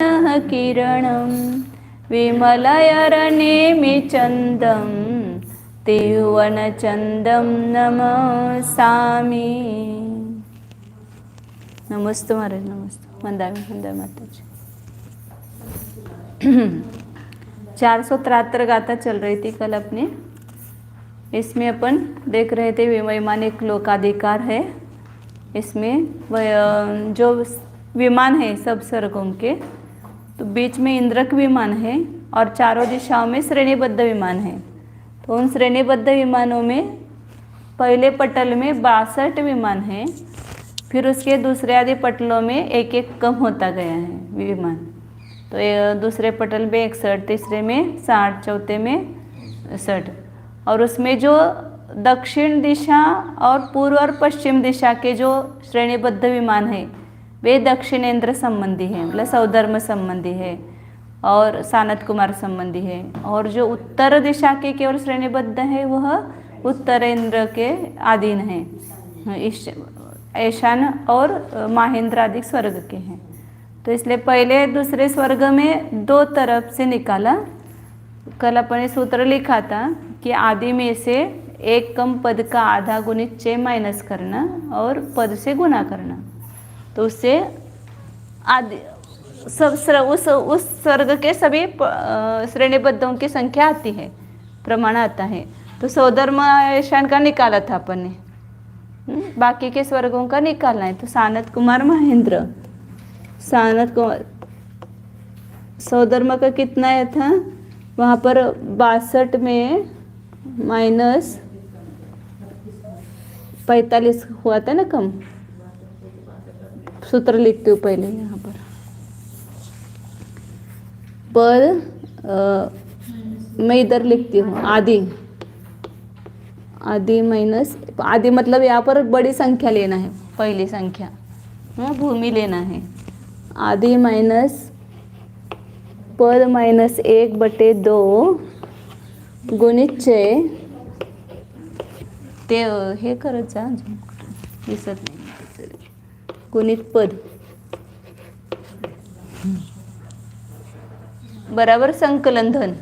किरणं विमलयरनेमिचन्दं तिरुवनचन्दं नमसामि। नमस्ते महाराज, नमस्ते। वंदे माताजी। 473 गाथा चल रही थी कल अपनी। इसमें अपन देख रहे थे वैमानिक लोकाधिकार है। इसमें जो विमान है सब स्वर्गों के, तो बीच में इंद्रक विमान है और चारों दिशाओं में श्रेणीबद्ध विमान है। तो उन श्रेणीबद्ध विमानों में पहले पटल में 62 विमान है, फिर उसके दूसरे आदि पटलों में एक एक कम होता गया है विमान। तो दूसरे पटल में 61, तीसरे में 60, चौथे में 60। और उसमें जो दक्षिण दिशा और पूर्व और पश्चिम दिशा के जो श्रेणीबद्ध विमान है वे दक्षिणेंद्र संबंधी हैं, मतलब सौधर्म संबंधी है और सानत कुमार संबंधी है। और जो उत्तर दिशा के केवल श्रेणीबद्ध है वह उत्तरेंद्र के अधीन है, ईशान और महेंद्र आदि स्वर्ग के हैं। तो इसलिए पहले दूसरे स्वर्ग में दो तरफ से निकाला। कल अपने सूत्र लिखा था कि आदि में से एक कम पद का आधा गुणित 6 माइनस करना और पद से गुना करना, तो उससे आदि सब उस स्वर्ग के सभी श्रेणीबद्धों की संख्या आती है, प्रमाण आता है। तो सौधर्म ईशान का निकाला था अपन ने, बाकी के स्वर्गों का निकालना है। तो सानत कुमार महेंद्र, सानत कुमार सौधर्म का कितना आया था वहाँ पर 62 में माइनस 45 हुआ था ना कम। सूत्र लिखती हूँ पहले यहाँ पर। मैं इधर लिखती हूँ आदि माइनस आदि, मतलब यहाँ पर बड़ी संख्या लेना है, पहली संख्या भूमि लेना है। आदि माइनस पद माइनस 1/2 गुणित 6 ते हे करत जा, दिसत नाही, गुणित पद बराबर संकलन धन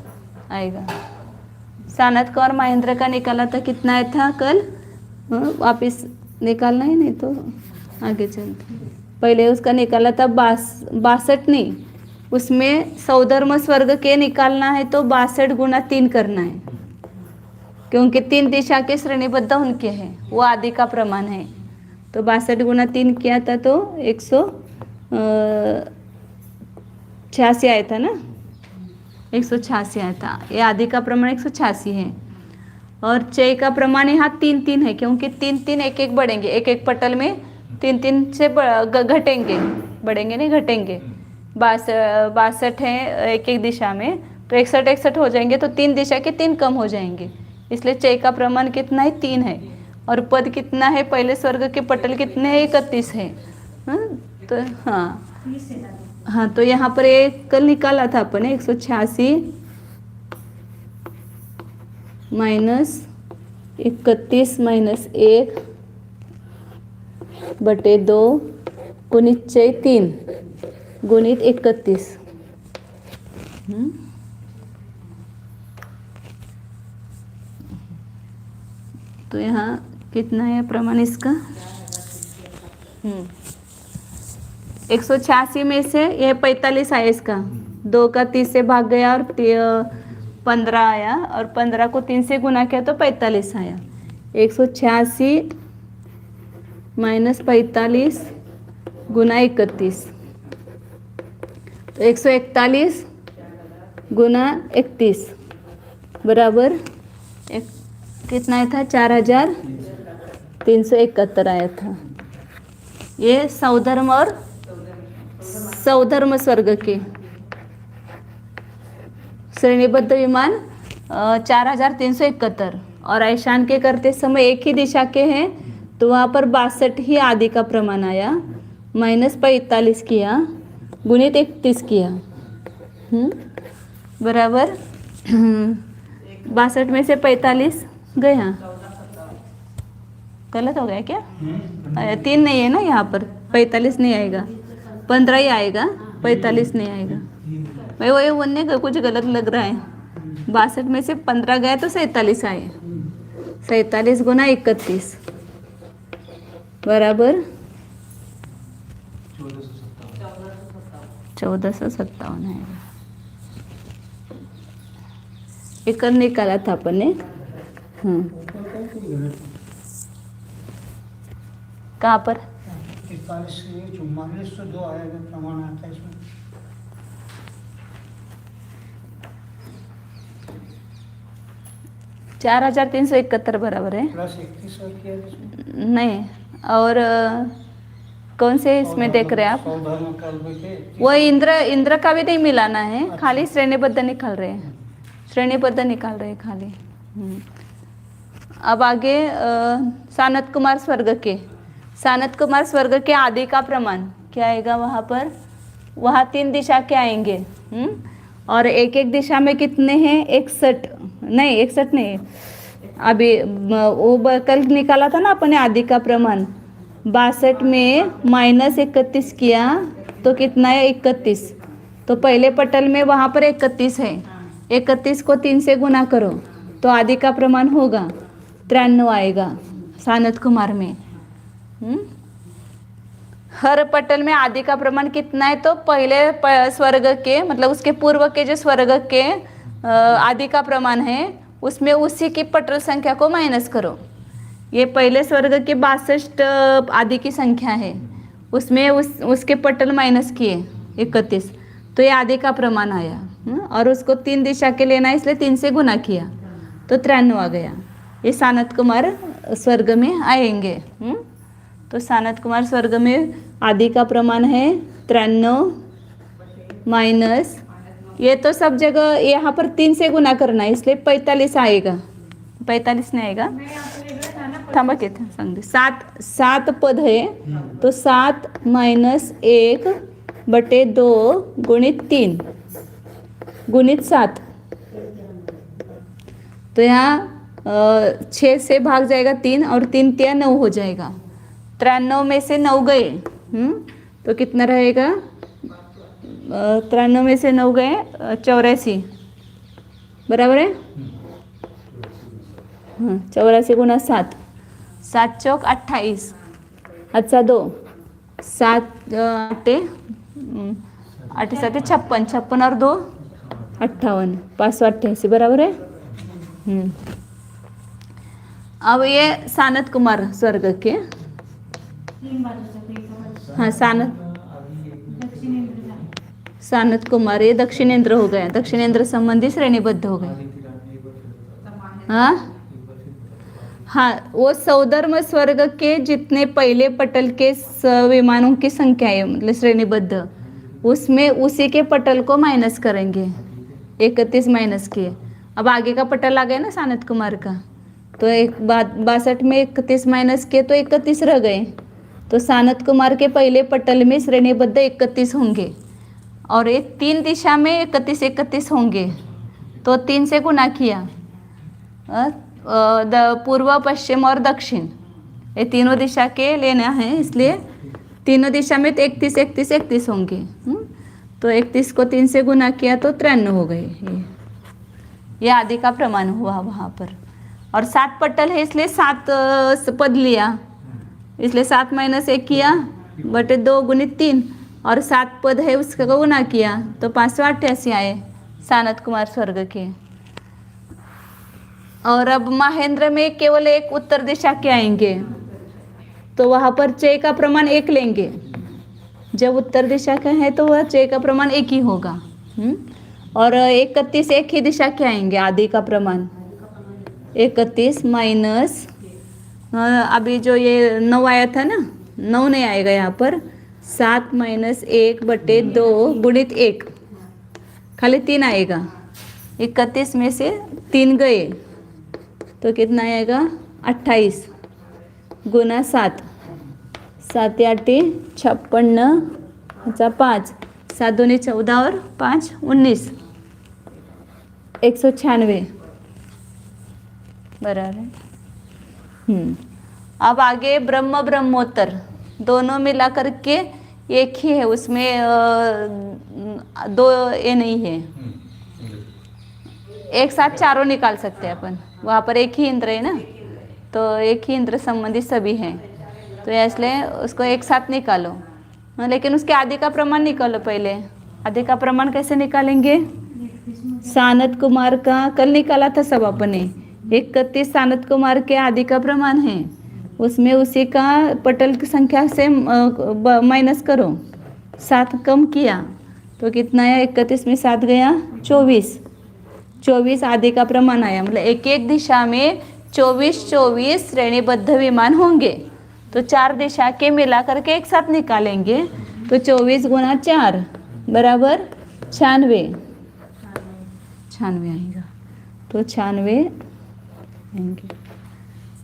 आएगा। सानत कौर महेंद्र का निकाला था, कितना आया था कल, वापिस निकालना ही नहीं तो आगे चलते। पहले उसका निकाला था 62 नहीं, उसमें सौधर्म स्वर्ग के निकालना है तो 62 गुना 3 करना है, क्योंकि 3 दिशा के श्रेणीबद्ध उनके हैं, वो आदि का प्रमाण है। तो 62 गुना 3 किया था तो 186 आया था ना, 186 आया था। ये आदि का प्रमाण 186 है। और 6 का प्रमाण यहाँ 3-3 है, क्योंकि 3-3 एक-एक बढ़ेंगे, एक-एक पटल में 3-3 से घटेंगे, बढ़ेंगे नहीं घटेंगे। 62 है एक-एक दिशा में, तो 61 हो जाएंगे, तो 3 दिशा के 3 कम हो जाएंगे। इसलिए 6 का प्रमाण कितना है 3 है। और पद कितना है, पहले स्वर्ग के पटल कितने हैं 31 है। तो हाँ, तो यहाँ पर एक कल निकाला था अपन 186 माइनस 31 माइनस 1/2 गुणित 6 3 गुणित 31। तो यहाँ कितना है प्रमाण इसका, 186 में से यह 45 आया, इसका 2 का 30 से भाग गया और 15 आया, और 15 को 3 से गुना किया तो 45 आया। 186 माइनस 45 गुना 31, तो 141 गुना 31 बराबर कितना आया था, 4371 आया था। ये सौधर्म और सौधर्म स्वर्ग के श्रेणीबद्ध विमान 4371। और ईशान के करते समय एक ही दिशा के हैं, तो वहाँ पर 62 ही आदि का प्रमाण आया, माइनस 45 किया, गुणित 31 किया, बराबर 62 में से 45 गया, गलत हो गया क्या? 3 नहीं है ना यहाँ पर, 45 नहीं आएगा, 15 ही आएगा। 45 नहीं आएगा भाई, वही बोलने का कुछ गलत लग रहा है। 62 में से 15 गए तो 47 आए। 47 गुना 31 बराबर 1457 आएगा। एक निकाला था अपन ने। कहाँ पर 44,44,2 आएगा, प्रमाण आता है इसमें। चार 4,371 बराबर है। प्लस 31 और किया इसमें? नहीं, और कौन से इसमें देख रहे हैं आप? सौधर्म कल्प के वो इंद्र का भी नहीं मिलाना है, खाली श्रेणीबद्ध निकाल रहे हैं, श्रेणीबद्ध निकाल रहे हैं खाली। अब आगे सानत कुमार स्वर्ग के आदि का प्रमाण क्या आएगा वहाँ पर? वहाँ 3 दिशा के आएंगे। और एक एक दिशा में कितने हैं? 61 नहीं, अभी वो कल निकाला था ना अपने आदि का प्रमाण। 62 में -31 किया तो कितना है? 31। तो पहले पटल में वहाँ पर 31 है, 31 को 3 से गुना करो तो आदि का प्रमाण होगा 93 आएगा सानत कुमार में। हर पटल में आदि का प्रमाण कितना है? तो पहले स्वर्ग के मतलब उसके पूर्व के जो स्वर्ग के आदि का प्रमाण है उसमें उसी की पटल संख्या को माइनस करो। ये पहले स्वर्ग के 62 आदि की संख्या है, उसमें उसके पटल माइनस किए 31, तो ये आदि का प्रमाण आया। और उसको 3 दिशा के लेना है इसलिए 3 से गुना किया तो 93 आ गया। ये सानत कुमार स्वर्ग में आएंगे। तो सानत कुमार स्वर्ग में आदि का प्रमाण है 93 माइनस, ये तो सब जगह यहाँ पर 3 से गुना करना है इसलिए 45 आएगा। 45 नहीं आएगा, थांबा के सांगते 7 पद है तो 7 - 1/2 गुणित 3 गुणित 7, तो यहाँ 6 से भाग जाएगा 3 और 3 × 9 हो जाएगा। 93 में से 9 गए तो कितना रहेगा? 93 में से 9 गए 84 बराबर है। 84 गुना 7, 7 चौक 28, अच्छा 2, 7 8 8 7 56, 56 और 2 58, 588 बराबर है। अब ये सानत कुमार स्वर्ग के, हाँ सानत कुमार ये दक्षिणेंद्र हो गया, दक्षिणेंद्र संबंधी श्रेणीबद्ध हो गए। हाँ वो सौधर्म स्वर्ग के जितने पहले पटल के विमानों की संख्या है मतलब श्रेणीबद्ध, उसमें उसी के पटल को माइनस करेंगे, 31 माइनस किए। अब आगे का पटल आ गया ना सानत कुमार का, तो 62 में 31 माइनस किए तो 31 रह गए। तो सानत कुमार के पहले पटल में श्रेणीबद्ध 31 होंगे और ये 3 दिशा में 31 होंगे तो 3 से गुना किया, पूर्व पश्चिम और दक्षिण ये तीनों दिशा के लेना है इसलिए तीनों दिशा में 31 होंगे। तो 31 को 3 से गुना किया तो 93 हो गए। ये आदि का प्रमाण हुआ वहाँ पर। और 7 पटल है इसलिए 7 पद लिया, इसलिए 7 - 1 किया बटे 2 गुणित 3 और 7 पद है उसका गुना किया तो 588 आए सानत कुमार स्वर्ग के। और अब महेंद्र में केवल एक उत्तर दिशा के आएंगे तो वहाँ पर चय का प्रमाण 1 लेंगे। जब उत्तर दिशा का है तो वह चय का प्रमाण 1 ही होगा। और 31 एक ही दिशा के आएंगे, आदि का प्रमाण 31 माइनस अभी जो ये 9 आया था ना, 9 नहीं आएगा यहाँ पर, 7 - 1/2 गुणित 1 खाली 3 आएगा। 31 में से 3 गए तो कितना आएगा? 28 गुना 7, 7 8 56, अच्छा 5, 7 दूनी 14 और 5 19, 196 बराबर है। अब आगे ब्रह्मोत्तर दोनों मिला करके एक ही है, उसमें दो ये नहीं है। एक साथ चारों निकाल सकते हैं अपन, वहाँ पर एक ही इंद्र है ना, तो एक ही इंद्र संबंधी सभी हैं, तो इसलिए उसको एक साथ निकालो। हाँ, लेकिन उसके आदि का प्रमाण निकालो पहले। आदि का प्रमाण कैसे निकालेंगे? सानत कुमार का कल निकाला था सब अपने, 31 सानत कुमार के आदि का प्रमाण है, उसमें उसी का पटल की संख्या से माइनस करो, 7 कम किया तो कितना आया? 31 में 7 गया 24 आदि का प्रमाण आया। मतलब एक एक दिशा में 24 श्रेणीबद्ध विमान होंगे, तो 4 दिशा के मिला करके एक साथ निकालेंगे, तो 24 गुना 4 बराबर 96 आएगा। तो 96 आएंगे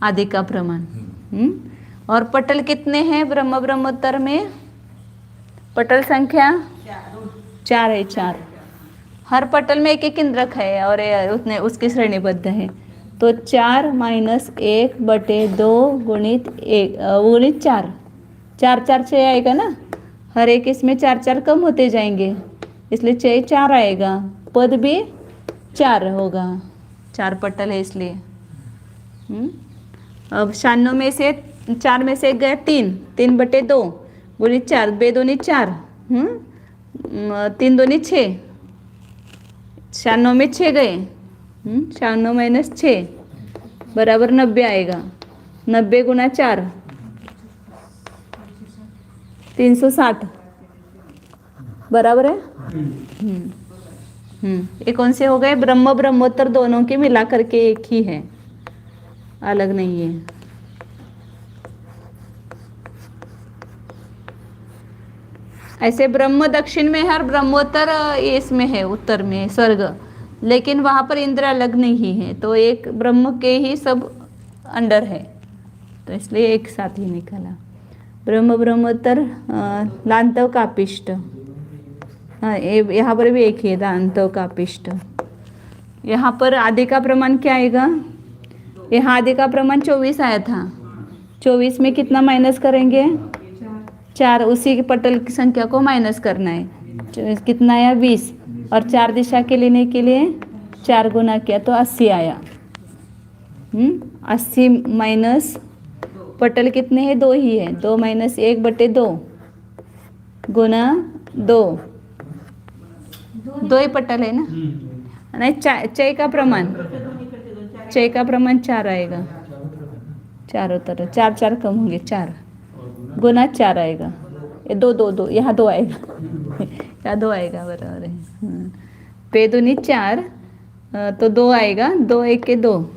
आदि का प्रमाण। और पटल कितने हैं ब्रह्मोत्तर में? पटल संख्या 4 है, 4। हर पटल में एक एक इंद्रक है और उतने उसकी श्रेणीबद्ध है, तो 4 माइनस 1/2 गुणित 1 गुणित 4, 4 4 6 आएगा ना, हर एक इसमें 4 4 कम होते जाएंगे, इसलिए 6 4 आएगा, पद भी 4 होगा, 4 पटल है इसलिए। अब 96 में से 4 में से गया 3/2 गुणित 4, 2 दूनी 4, 3 दूनी 6, 96 में 6 गए, 96 माइनस 6 बराबर 90 आएगा। 90 गुना 4 360 बराबर है। ये कौन से हो गए? ब्रह्मोत्तर दोनों के मिला करके एक ही है, अलग नहीं है। ऐसे ब्रह्म दक्षिण में है और ब्रह्मोत्तर इसमें है, उत्तर में स्वर्ग, लेकिन वहाँ पर इंद्र अलग नहीं है, तो एक ब्रह्म के ही सब अंडर है, तो इसलिए एक साथ ही निकला। ब्रह्मोत्तर लांतव कापिष्ट, हाँ यहाँ पर भी एक ही लांतव कापिष्ट। यहाँ पर आदि का प्रमाण क्या आएगा? यहाँ आदि का प्रमाण 24 आया था, 24 में कितना माइनस करेंगे? 4, उसी के पटल की संख्या को माइनस करना है, कितना आया? 20, और 4 दिशा के लेने के लिए 4 गुना किया तो 80 आया। 80 माइनस पटल कितने हैं? 2 ही है, 2 माइनस 1/2 गुना 2 ही पटल है ना, नहीं 6 का प्रमाण, 6 का प्रमाण 4 आएगा, चारों तरफ 4 4 कम होंगे, 4 गुना 4 आएगा, ये 2 यहाँ 2 आएगा यहाँ 2 आएगा, बराबर है। पे दूनी 4 तो 2 आएगा, 2 1 के 2,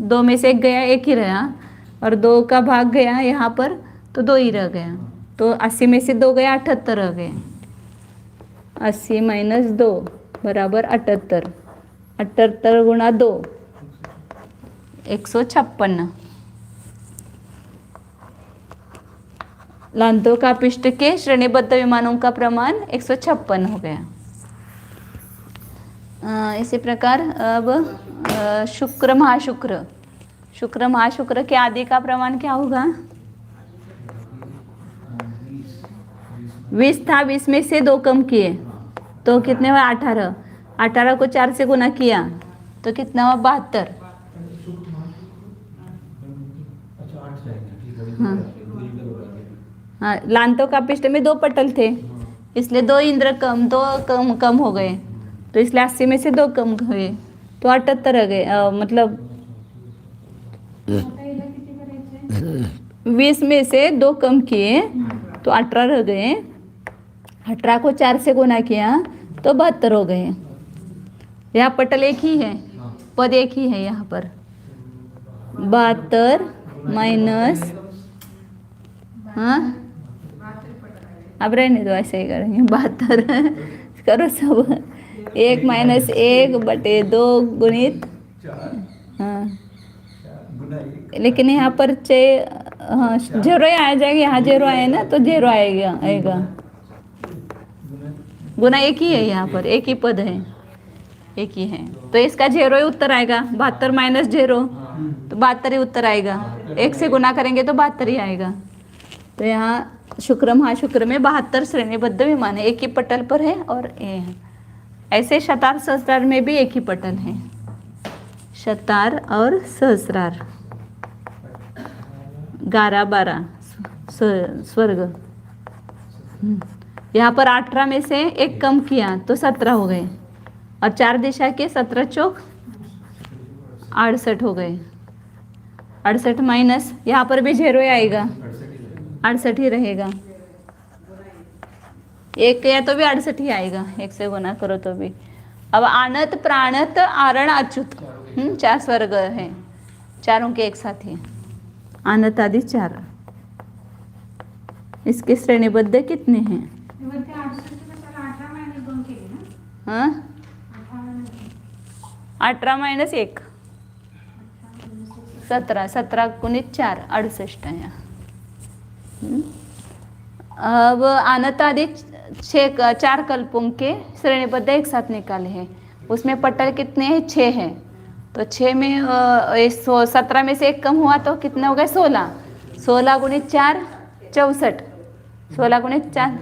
2 में से 1 गया, 1 ही रहा, और 2 का भाग गया यहाँ पर तो 2 ही रह गया, तो 80 में से 2 गया, 78 रह गए। 80 माइनस 2 बराबर 78, 78 गुना 2 156। लांतव कापिष्ट के श्रेणीबद्ध विमानों का प्रमाण 156 हो गया। इसी प्रकार अब शुक्र महाशुक्र के आदि का प्रमाण क्या होगा? 20 था, 20 में से 2 कम किए तो कितने हुए? 18, 18 को 4 से गुना किया तो कितना हुआ? 72। हाँ, लांतव कापिष्ट में 2 पटल थे, इसलिए 2 इंद्र कम, 2 कम हो गए, तो इसलिए 80 में से 2 कम हुए तो 78 रह गए। मतलब 20 में से 2 कम किए तो 18 रह गए, 18 को 4 से गुना किया तो 72 हो गए। यहाँ पटल एक ही है, पद एक ही है यहाँ पर। 72 माइनस, हाँ अब रहने दो, ऐसे ही करेंगे। 72 करो सब, 1 माइनस 1/2 गुणित, हाँ लेकिन यहाँ पर 6, हाँ 0 आ जाएगा, यहाँ 0 आए ना तो 0 आएगा। गुना एक ही है, यहाँ पर एक ही पद है, एक ही है, तो इसका 0 ही उत्तर आएगा। 72 माइनस 0 तो 72 ही उत्तर आएगा, 1 से गुना करेंगे तो 72 ही आएगा। तो यहाँ शुक्र महाशुक्र में 72 श्रेणीबद्ध विमान है, एक ही पटल पर है और ए है। ऐसे शतार सहस्रार में भी एक ही पटल है, शतार और सहस्रार 11 12 स्वर्ग। यहाँ पर 18 में से एक कम किया तो 17 हो गए, और 4 दिशा के 17 चौक 68 हो गए। 68 माइनस यहाँ पर भी 0 आएगा, 68 ही रहेगा। एक या तो भी 68 ही आएगा, 1 से गुना करो तो भी। अब आनत प्राणत आरण अच्युत 4 स्वर्ग है, चारों के एक साथ ही आनत आदि 4। इसके श्रेणीबद्ध कितने हैं? हाँ 18 माइनस 1 17, 17 गुणित 4 68 है। अब आनत आदि 4 कल्पों के श्रेणीबद्ध एक साथ निकाले हैं। उसमें पटल कितने हैं? 6 हैं। तो 6 में 17 में से एक कम हुआ तो कितना हो गया? 16। 16 गुणित 4 64, 16 गुणित 4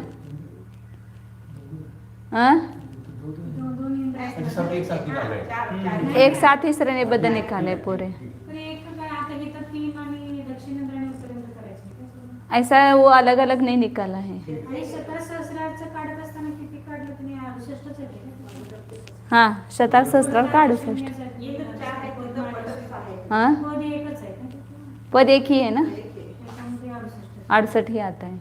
सब एक साथ निकाल रहे हैं। एक साथ ही श्रेणीबद्ध निकाले पूरे। ऐसा वो अलग अलग नहीं निकाला है। हाँ शतार सहस्रार का 68। हाँ पद एक ही है ना, 68 ही आता है।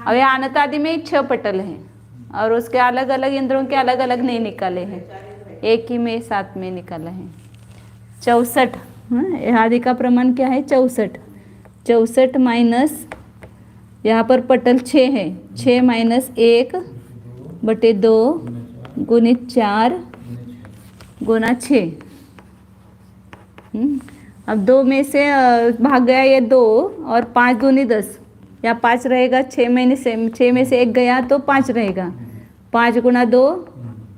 अब ये आनत आदि में 6 पटल हैं और उसके अलग अलग इंद्रों के अलग अलग नहीं निकाले हैं, एक ही में साथ में निकाला है। 64 आदि का प्रमाण क्या है? 64। 64 माइनस यहाँ पर पटल 6 है, 6 माइनस 1 बटे 2 गुणित 4 गुना 6। अब 2 में से भाग गया ये 2 और 5 दूनी 10, या 5 रहेगा। 6 में से 1 गया तो 5 रहेगा। 5 गुना 2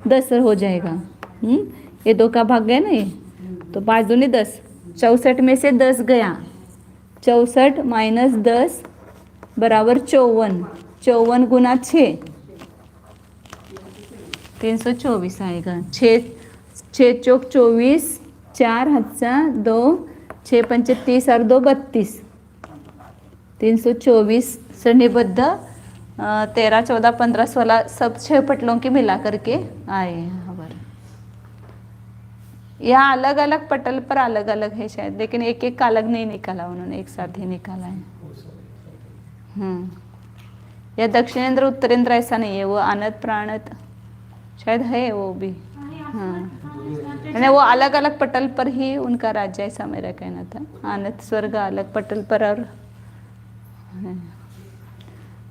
10 हो जाएगा। ये 2 का भाग गया ना ये, तो 5 दूनी 10। 64 में से 10 गया, 64 माइनस 10 बराबर 54। 54 गुना 6 324 आएगा। 6 चौक 24, 4 हत्सा 2, 6 पंचे 30 और 2 32, 324 श्रेणीबद्ध 13 14 15 16 सब 6 पटलों के मिला करके आए हैं। यहाँ अलग अलग पटल पर अलग अलग है शायद, लेकिन एक एक का अलग नहीं निकाला उन्होंने, एक साथ ही निकाला है। या दक्षिणेंद्र उत्तरेंद्र ऐसा नहीं है, वो आनत प्राणत शायद है वो भी। हाँ वो अलग अलग पटल पर ही उनका राज्य, ऐसा मेरा कहना था। आनत स्वर्ग अलग पटल पर। और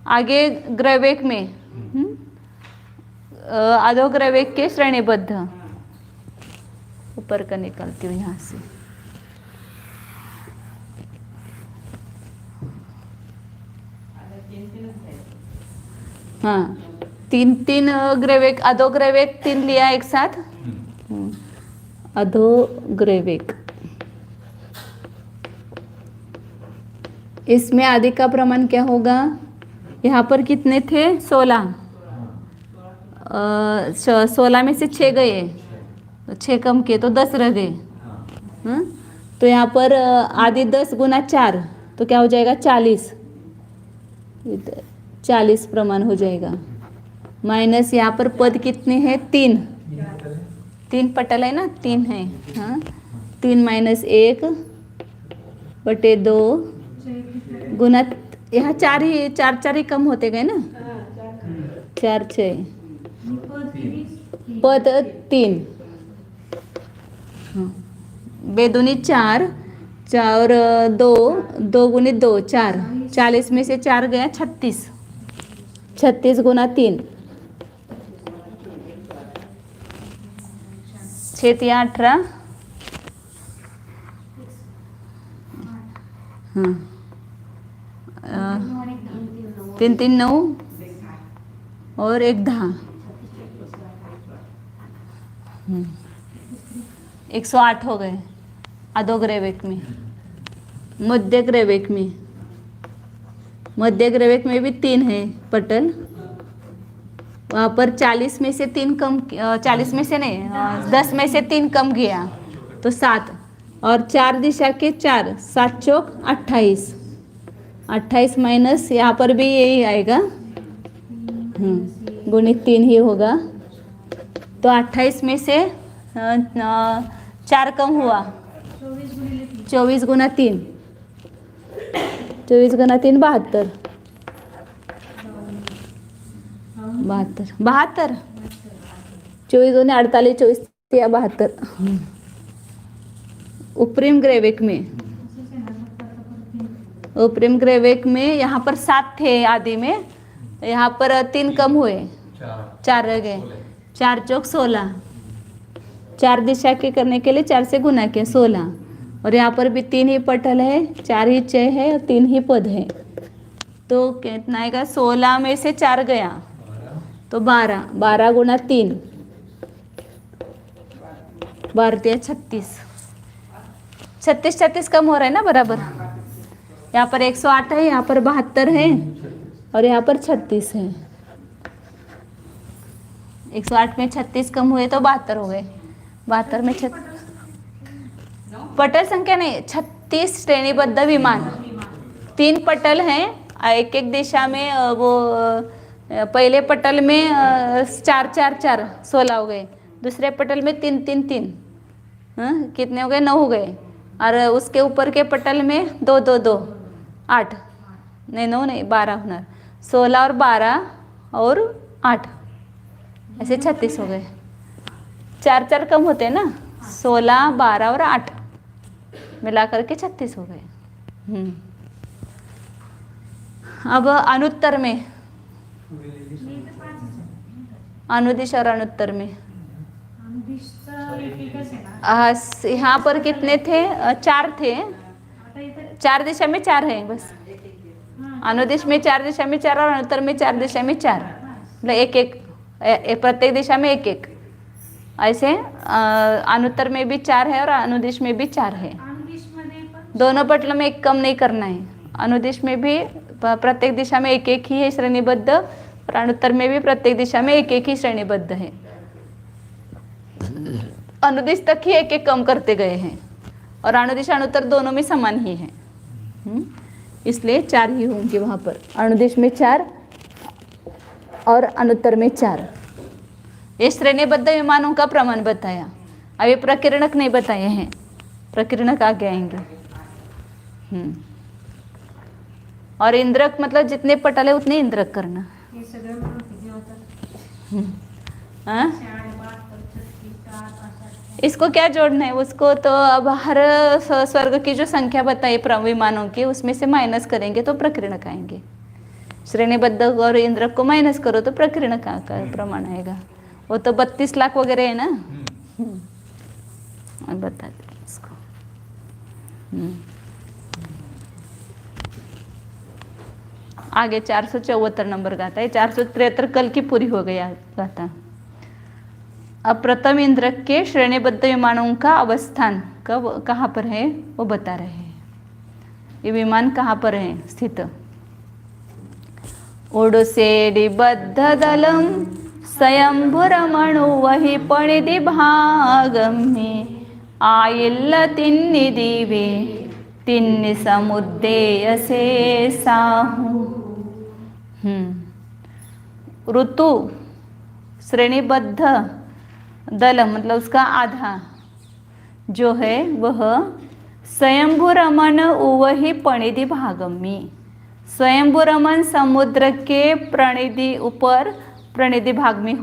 आगे ग्रैवेक में अधोग्रैवेक के श्रेणीबद्ध ऊपर का निकालती हूँ यहाँ से। हाँ 3 ग्रैवेक, अधोग्रैवेक 3 लिया एक साथ। अधोग्रैवेक इसमें आदि का प्रमाण क्या होगा? यहाँ पर कितने थे? 16। 16 में से 6 गए तो 6 कम किए तो 10 रह गए। तो यहाँ पर आदि 10 गुना 4 तो क्या हो जाएगा? 40। 40 प्रमाण हो जाएगा। माइनस यहाँ पर पद कितने हैं? 3 पटल है ना, 3 है। हाँ 3 माइनस 1 बटे 2 गुना, यहाँ 4 ही कम होते गए ना, 4 6 पद 3 बेदुनी 4 और 2 गुणित 2 4, 40 में से 4 गया 36, 36 गुना 3 6 या 18। हाँ 3 3 9 और 1 10, 108 हो गए अधोग्रैवेक में। मध्य ग्रैवेक में मध्य ग्रेवेक में भी 3 है पटल। वहाँ पर 40 में से 3 कम, 40 में से नहीं, 10 में से 3 कम गया तो 7, और 4 दिशा के 4, 7 चौक 28, 28 माइनस यहाँ पर भी यही आएगा, गुणित 3 ही होगा। तो 28 में से 4 कम हुआ, 24 गुना 3, 24 गुना 3 72, 72, 24 गुना 48, 24 या 72। उपरिम ग्रेवेक में यहाँ पर 7 थे आदि में, यहाँ पर 3 कम हुए, 4 रह गए, 4 चौक 16, 4 दिशा के करने के लिए 4 से गुना किया 16, और यहाँ पर भी 3 ही पटल है, 4 ही चय है और 3 ही पद है। तो कितना आएगा, 16 में से 4 गया तो 12, 12 गुना 3, 12 36, 36 36 कम हो रहा है ना बराबर। यहाँ पर 108 है, यहाँ पर 72 है और यहाँ पर 36 है। 108 में 36 कम हुए तो 72 हो गए, 72 में 36, पटल संख्या नहीं, 36 श्रेणीबद्ध विमान, 3 पटल हैं, एक एक दिशा में। वो पहले पटल में 4 4 4 16 हो गए, दूसरे पटल में 3 3 3, कितने हो गए, 9 हो गए, और उसके ऊपर के पटल में 2 2 2 8, नहीं 9 नहीं 12 होना, 16 और 12 और 8, ऐसे 36 हो गए। 4 4 कम होते हैं ना, 16 12 और 8 मिला करके 36 हो गए। अब अनुत्तर में, अनुदिश और अनुत्तर में यहाँ पर कितने थे, 4 थे, 4 दिशा में 4 है बस। अनुदिश में 4 दिशा में 4 और अनुत्तर में 4 दिशा में 4, मतलब एक एक, प्रत्येक दिशा में एक एक, ऐसे अनुत्तर में भी 4 है और अनुदिश में भी 4 है। दोनों पटलों में एक कम नहीं करना है। अनुदिश में भी प्रत्येक दिशा में एक एक ही है श्रेणीबद्ध, और अनुत्तर में भी प्रत्येक दिशा में एक एक ही श्रेणीबद्ध है। अनुदिश तक ही एक एक कम करते गए हैं, और अनुदिश अनुत्तर दोनों में समान ही है, इसलिए 4 ही होंगे वहाँ पर। अनुदिश में 4 और अनुत्तर में 4। ये श्रेणीबद्ध विमानों का प्रमाण बताया। अभी प्रकीर्णक नहीं बताए हैं, प्रकीर्णक आगे आएंगे। और इंद्रक मतलब जितने पटल है उतने इंद्रक करना। इसको क्या जोड़ना है उसको, तो अब हर स्वर्ग की जो संख्या बताई विमानों की उसमें से माइनस करेंगे तो प्रकीर्णक आएंगे। श्रेणीबद्ध और इंद्रक को माइनस करो तो प्रकीर्णक का प्रमाण आएगा। वो तो 32 लाख वगैरह है ना। बता दे इसको। आगे 474 नंबर गाता है, 473 कल की पूरी हो गई गाथा। अब प्रथम इंद्रक के श्रेणीबद्ध विमानों का अवस्थान कब कहाँ पर है वो बता रहे हैं। ये विमान कहाँ पर है स्थित। उडुसेडी बद्ध दलम स्वयंभुरमणु वही पणिदि भागम्मे आयिल्ल तिन्नि दीवे तिन्नि समुद्देयसे साहू। ऋतु श्रेणीबद्ध दल मतलब उसका आधा जो है वह स्वयंभू रमन उवही पणिधि भागमी। स्वयंभू रमन समुद्र के प्रणिधि ऊपर प्रणिधि भाग में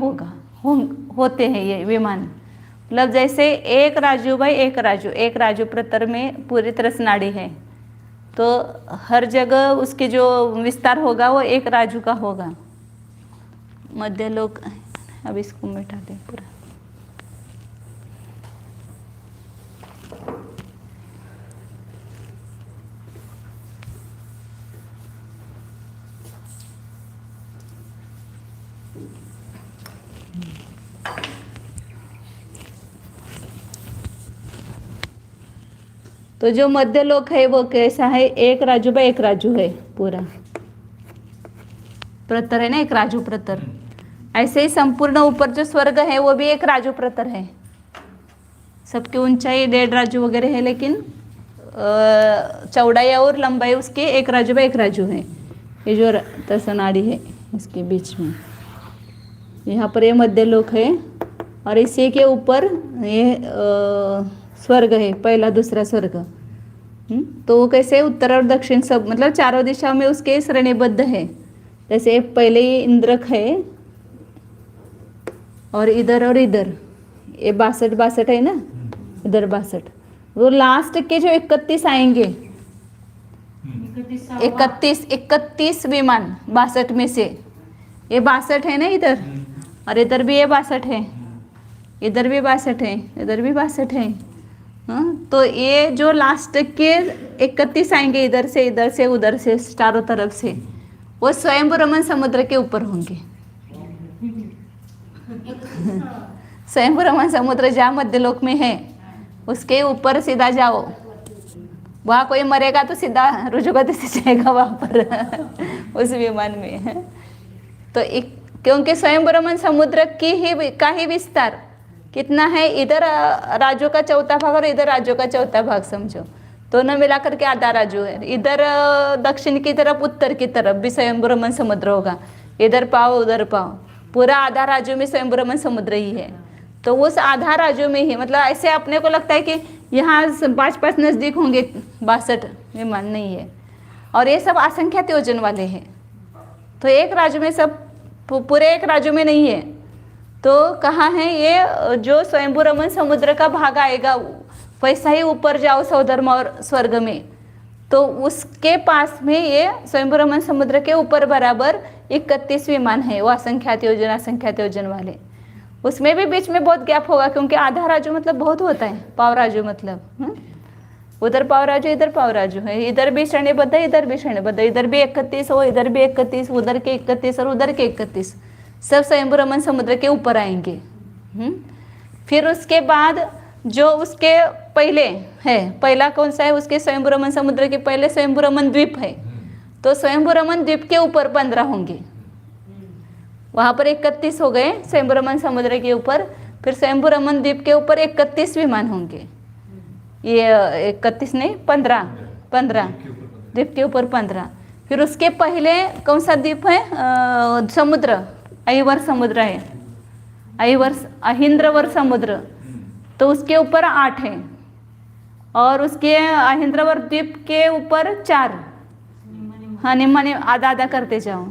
होते हैं ये विमान। मतलब जैसे एक राजू भाई एक राजू प्रतर में पूरी तरह से नाड़ी है, तो हर जगह उसके जो विस्तार होगा वो एक राजू का होगा। मध्य लोक, अब इसको मिटा दें पूरा। तो जो मध्य लोक है वो कैसा है, एक राजू बाय एक राजू है पूरा। प्रतर है ना, एक राजू प्रतर। ऐसे ही संपूर्ण ऊपर जो स्वर्ग है वो भी एक राजू प्रतर है। सबकी ऊंचाई 1.5 राजू वगैरह है, लेकिन चौड़ाई और लंबाई उसके एक राजू बाय एक राजू है। ये जो तसनाड़ी है इसके बीच में, यहाँ पर ये मध्य लोक है और इसी के ऊपर ये स्वर्ग है, पहला दूसरा स्वर्ग। तो वो कैसे उत्तर और दक्षिण सब मतलब चारों दिशा में उसके श्रेणीबद्ध है। जैसे पहले ही इंद्रक है और इधर ये 62 है ना, इधर 62। वो लास्ट के जो 31 आएंगे, 31 विमान 62 में से, ये 62 है ना इधर, और इधर भी ये 62 है, इधर भी 62 है, इधर भी 62 है। हाँ, तो ये जो लास्ट के 31 आएंगे इधर से उधर से चारों तरफ से, वो स्वयं रमन समुद्र के ऊपर होंगे। स्वयं रमन समुद्र जहाँ मध्यलोक में है उसके ऊपर सीधा जाओ, वहाँ कोई मरेगा तो सीधा रुजुगति से जाएगा वहाँ पर उस विमान में। तो एक क्योंकि स्वयं रमन समुद्र का ही विस्तार कितना है, इधर राज्यों का चौथा भाग और इधर राज्यों का चौथा भाग समझो, दोनों मिलाकर के आधा राज्य है। इधर दक्षिण की तरफ उत्तर की तरफ भी स्वयं रमन समुद्र होगा, इधर पाओ उधर पाओ, पूरा आधा राज्यों में स्वयं रमन समुद्र ही है। तो उस आधा राज्यों में ही मतलब ऐसे अपने को लगता है कि यहाँ 5 नज़दीक होंगे 62 विमान, नहीं है। और ये सब असंख्यात योजन वाले हैं, तो एक राज्य में सब पूरे एक राज्य में नहीं है। तो कहाँ है ये जो स्वयंभू रमन समुद्र का भाग आएगा, वैसा ही ऊपर जाओ सौधर्म और स्वर्ग में, तो उसके पास में ये स्वयंभू रमन समुद्र के ऊपर बराबर 31 विमान है, वो असंख्यात योजन वाले। उसमें भी बीच में बहुत गैप होगा, क्योंकि आधा राजू मतलब बहुत होता है, पाव राजू मतलब उधर पाव राजू इधर पाव राजू है, इधर भी श्रेणीबद्ध है इधर भी श्रेणीबद्ध, इधर भी 31 हो इधर भी 31, उधर के 31 और उधर के 31, सब स्वयंभू रमन समुद्र के ऊपर आएंगे। फिर उसके बाद जो उसके पहले है, पहला कौन सा है, उसके स्वयंभू रमन समुद्र के पहले स्वयंभू रमन द्वीप है, तो स्वयंभू रमन द्वीप के ऊपर 15 होंगे, वहाँ पर 31 हो गए स्वयंभू रमन समुद्र के ऊपर। फिर स्वयंभू रमन द्वीप के ऊपर 31 विमान होंगे, ये 31 नहीं 15 द्वीप के ऊपर 15। फिर उसके पहले कौन सा द्वीप है, समुद्र अहिवर समुद्र है, अहिंद्रवर समुद्र, तो उसके ऊपर 8 है, और उसके अहिंद्रवर द्वीप के ऊपर 4, हाँ निम्न आधा आधा करते जाओ।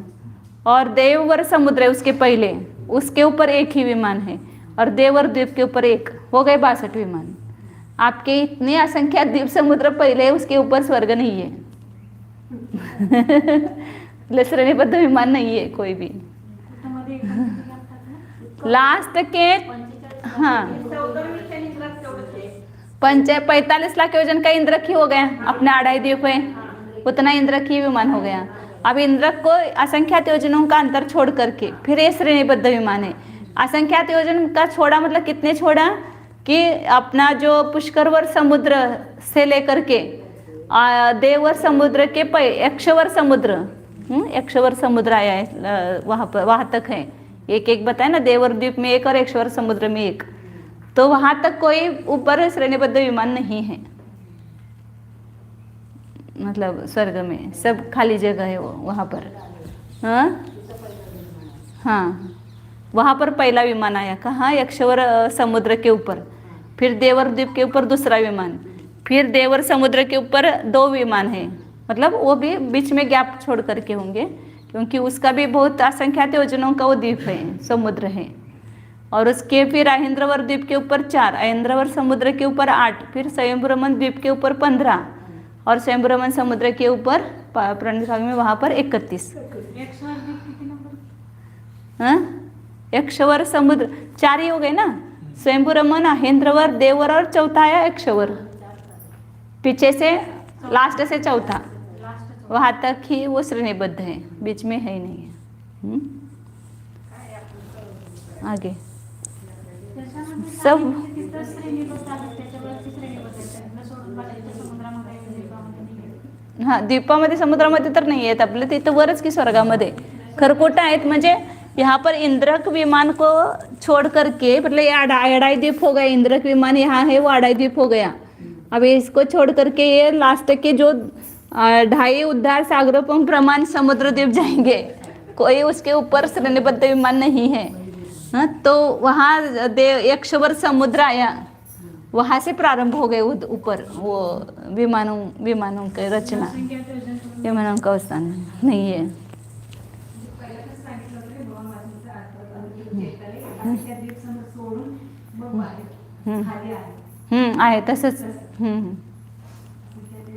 और देववर समुद्र है उसके पहले, उसके ऊपर 1 ही विमान है, और देवर द्वीप के ऊपर 1, हो गए 62 विमान। आपके इतने असंख्यात द्वीप समुद्र पहले है, उसके ऊपर स्वर्ग नहीं है श्रेणीबद्ध विमान नहीं है कोई भी। लास्ट के हाँ 45 लाख योजन का इंद्रक ही हो गया, अपने 2.5 द्वीप है उतना इंद्रक ही विमान हो गया। अब इंद्रक को असंख्यात योजनों का अंतर छोड़ करके फिर ये श्रेणीबद्ध विमान है। असंख्यात योजन का छोड़ा मतलब कितने छोड़ा कि अपना जो पुष्करवर समुद्र से लेकर के देववर समुद्र के यक्षवर समुद्र आया है, वहाँ तक है, एक बताया ना, देवर द्वीप में 1 और यक्षवर समुद्र में 1, तो वहाँ तक कोई ऊपर श्रेणीबद्ध विमान नहीं है, मतलब स्वर्ग में सब खाली जगह है वो वहाँ पर। हाँ वहाँ पर पहला विमान आया, कहाँ, यक्षवर समुद्र के ऊपर, फिर देवर द्वीप के ऊपर दूसरा विमान, फिर देवर समुद्र के ऊपर 2 विमान है, मतलब वो भी बीच में गैप छोड़ करके होंगे, क्योंकि उसका भी बहुत असंख्यात योजनों का वो द्वीप है, समुद्र है। और उसके फिर अहिंद्रवर द्वीप के ऊपर 4, अहिंद्रवर समुद्र के ऊपर 8, फिर स्वयंभू रमन द्वीप के ऊपर 15, और स्वयंभू रमन समुद्र के ऊपर प्रणित भाग में वहाँ पर 31। यक्षवर समुद्र 4 ही हो गए ना, स्वयंभू रमन, अहिंद्रवर, देवर और चौथा आया यक्षवर, पीछे से लास्ट से चौथा, वहाँ तक ही वो श्रेणीबद्ध है, बीच में है ही नहीं है। आगे सब हाँ द्वीपामध्ये समुद्रामध्ये तर नाही आहेत आपलं, तिथं वरच की स्वर्गामध्ये खरकोटा आहेत म्हणजे यहाँ पर इंद्रक विमान को छोड़ करके मतलब ये अड़ाई द्वीप हो गया, इंद्रक विमान यहाँ है वो अड़ाई द्वीप हो गया। अब इसको छोड़ करके ये लास्ट के जो 2.5 उद्धार सागरों पर प्रमाण समुद्र द्वीप जाएंगे, कोई उसके ऊपर श्रेणीबद्ध विमान नहीं है। हाँ, तो वहाँ एक शबर समुद्र आया, वहाँ से प्रारंभ हो गए ऊपर वो विमानों के रचना, विमानों का स्थान नहीं है। आहे तसंच।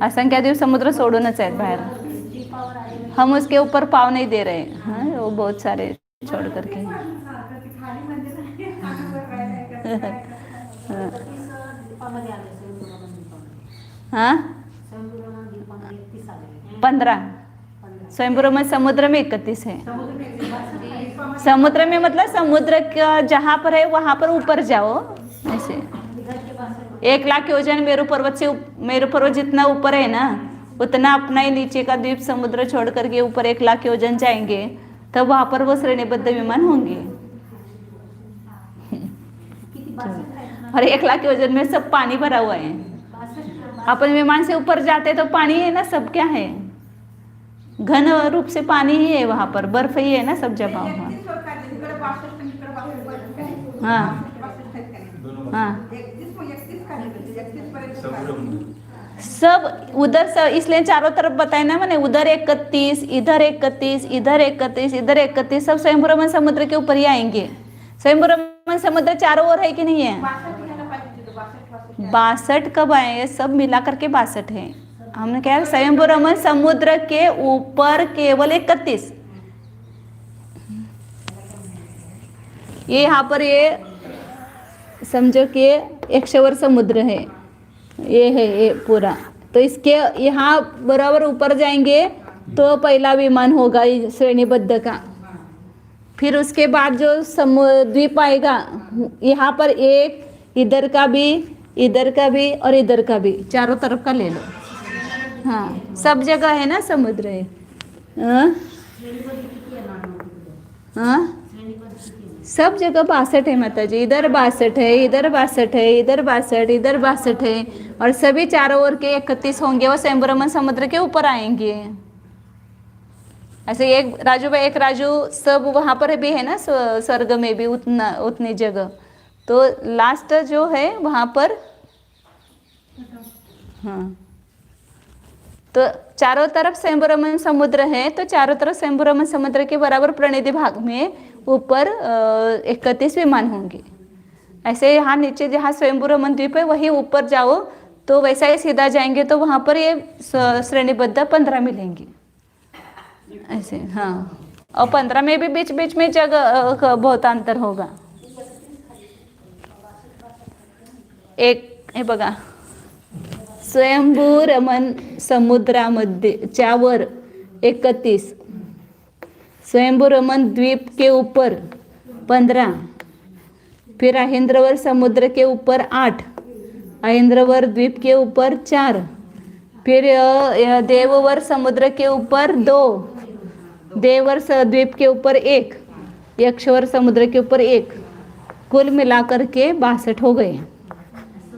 असंख्य द्वीप समुद्र सोडूनच आहेत बाहेर, हम उसके ऊपर पाव नहीं दे रहे। हाँ, वो बहुत सारे छोड़ करके हाँ 15 स्वयंभू समुद्र में 31 है। समुद्र में मतलब समुद्र का जहाँ पर है वहाँ पर ऊपर जाओ ऐसे। 1 लाख योजन मेरू पर्वत जितना ऊपर है ना, उतना अपना ही नीचे का द्वीप समुद्र छोड़ करके ऊपर 1 लाख योजन जाएंगे, तब वहाँ पर वो श्रेणीबद्ध विमान होंगे। और 1 लाख योजन में सब पानी भरा हुआ है। अपन विमान से ऊपर जाते तो पानी है ना, सब क्या है, घन रूप से पानी ही है, वहाँ पर बर्फ ही है ना सब जगह। हाँ हाँ सब उधर सब, इसलिए चारों तरफ बताए ना मैंने, उधर 31, इधर 31, इधर 31, इधर 31, सब स्वयंभू समुद्र के ऊपर ही आएंगे। स्वयंभू समुद्र चारों ओर है कि नहीं है? 62 कब आए? सब मिला करके 62 है। हमने क्या स्वयंभू समुद्र के ऊपर केवल 31। ये यहाँ पर ये समझो कि 100 वर्ष समुद्र है, ये है ये पूरा। तो इसके यहाँ बराबर ऊपर जाएंगे तो पहला विमान होगा श्रेणीबद्ध का। फिर उसके बाद जो द्वीप आएगा, यहाँ पर एक, इधर का भी, इधर का भी और इधर का भी, चारों तरफ का ले लो। हाँ सब जगह है ना समुद्र है। हाँ हाँ सब जगह 62 है माता जी, इधर 62 है, इधर 62 है, इधर 62, इधर 62 है, और सभी चारों ओर के 31 होंगे, वो स्वयंभू समुद्र के ऊपर आएंगे। ऐसे एक राजू सब वहाँ पर भी है ना, स्वर्ग में भी उतनी जगह। तो लास्ट जो है वहाँ पर, हाँ तो चारों तरफ स्वयंभू समुद्र है, तो चारों तरफ स्वयंभू समुद्र के बराबर प्रणिधि भाग में ऊपर 31 विमान होंगे। ऐसे यहाँ नीचे जहाँ स्वयंभू द्वीप है वही ऊपर जाओ तो वैसा ही सीधा जाएंगे तो वहाँ पर ये श्रेणीबद्ध 15 मिलेंगे ऐसे। हाँ और 15 में भी बीच बीच में जगह बहुत अंतर होगा। एक हे बघा, स्वयंभू समुद्रामध्ये च्यावर 31, स्वयंभू द्वीप के ऊपर 15, फिर अहिंद्रवर समुद्र के ऊपर 8, अहिंद्रवर द्वीप के ऊपर 4, फिर देववर समुद्र के ऊपर 2, देवर द्वीप के ऊपर 1, यक्षवर समुद्र के ऊपर 1, कुल मिलाकर के 62 हो गए।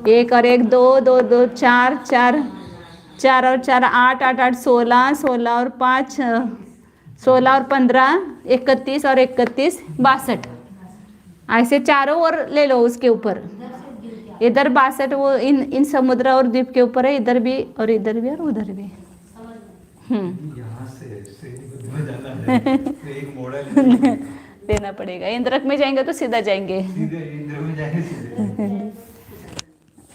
1 और 1 2, 2 2 4, 4 4 और 4 8, 8 8 16, 16 और 5 16 और 15 31 और 31 62। ऐसे चारों ओर ले लो उसके ऊपर। इधर 62 वो इन समुद्र और द्वीप के ऊपर है, इधर भी और इधर भी और उधर भी। यहाँ से जाना है तो एक मॉडल देना पड़ेगा। इंद्रक में जाएंगे तो सीधा जाएंगे, सीधे इंद्र में जाएंगे सीधे।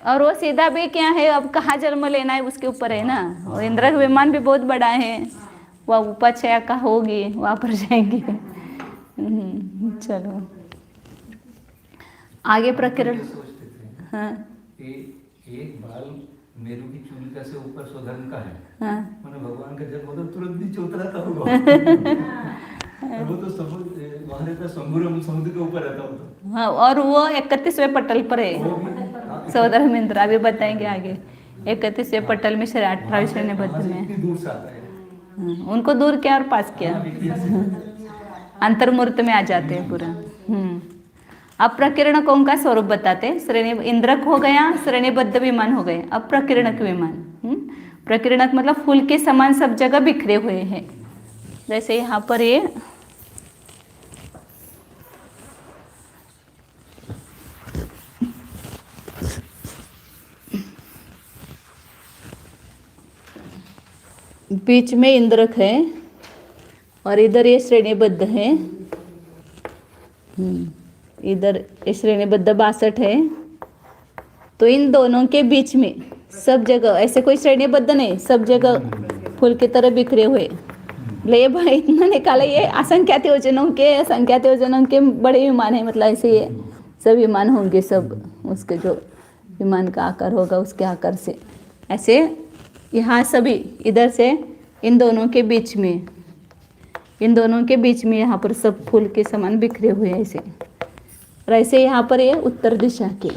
और वो सीधा भी क्या है, अब कहाँ जन्म लेना है उसके ऊपर है ना। और इंद्रक विमान भी बहुत बड़ा है, वह ऊपर छया का होगी, वहाँ पर जाएंगे। चलो आगे प्रकरण। हाँ एक बाल मेरू की चूलिका से ऊपर स्वधर्म का है। हाँ मैंने भगवान का जन्म तो तुरंत नीचे उतरा था होगा। वो तो समुद्र वहाँ रहता, समुद्र के ऊपर रहता हो। हाँ और वो 31वें पटल पर है स्वधर्म इंद्र। अभी बताएंगे आगे। 31वें पटल में 18वें श्रेणीबद्ध में। दूर से आता है। उनको दूर किया और पास किया। अंतर्मूर्त में आ जाते हैं पूरा। अब प्रकीर्णकों का स्वरूप बताते। श्रेणी इंद्रक हो गया, श्रेणीबद्ध विमान हो गए। अब प्रकीर्णक विमान। प्रकीर्णक मतलब फूल के समान सब जगह बिखरे हुए हैं। जैसे यहाँ पर ये बीच में इंद्रक है और इधर ये श्रेणीबद्ध है। इधर ये श्रेणीबद्ध 62 है। तो इन दोनों के बीच में सब जगह ऐसे कोई श्रेणीबद्ध नहीं, सब जगह फूल की तरह बिखरे हुए। ले भाई इतना निकाले, ये असंख्यात योजनों के बड़े विमान है। मतलब ऐसे ये सब विमान होंगे, सब उसके जो विमान का आकार होगा उसके आकार से ऐसे यहाँ सभी इधर से इन दोनों के बीच में यहाँ पर सब फूल के समान बिखरे हुए हैं ऐसे। और ऐसे यहाँ पर ये उत्तर दिशा के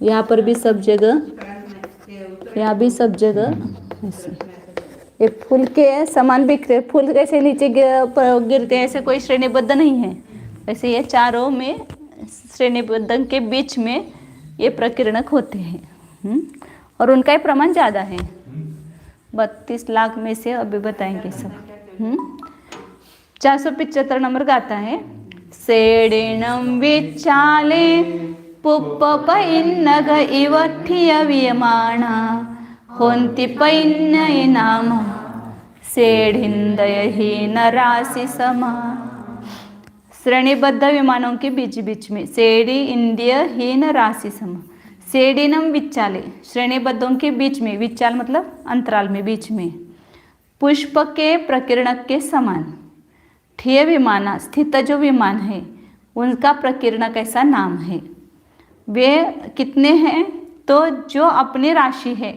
यहाँ पर भी सब जगह, यहाँ भी सब जगह ऐसे ये फूल के समान बिखरे। फूल कैसे नीचे गिरते हैं, ऐसे कोई श्रेणीबद्ध नहीं है। वैसे ये चारों में श्रेणीबद्ध के बीच में ये प्रकीर्णक होते हैं। और उनका ही प्रमाण ज़्यादा है। 32 लाख में से अभी बताएंगे सब। 475 नंबर गाता है। सेडिनम विचाले पुप्पपैन्नग इवठिय वियमाना होन्ति पैन्नय नाम सेढ़िंदय ही नरासि समा। श्रेणीबद्ध विमानों के बीच में सेडी इंडिय हीन राशि समा। सेडिनम विचाले श्रेणीबद्धों के बीच में, विचाल मतलब अंतराल में, बीच में। पुष्प के प्रकीर्णक के समान ठिय विमाना स्थित जो विमान है उनका प्रकीर्णक ऐसा नाम है। वे कितने हैं? तो जो अपनी राशि है,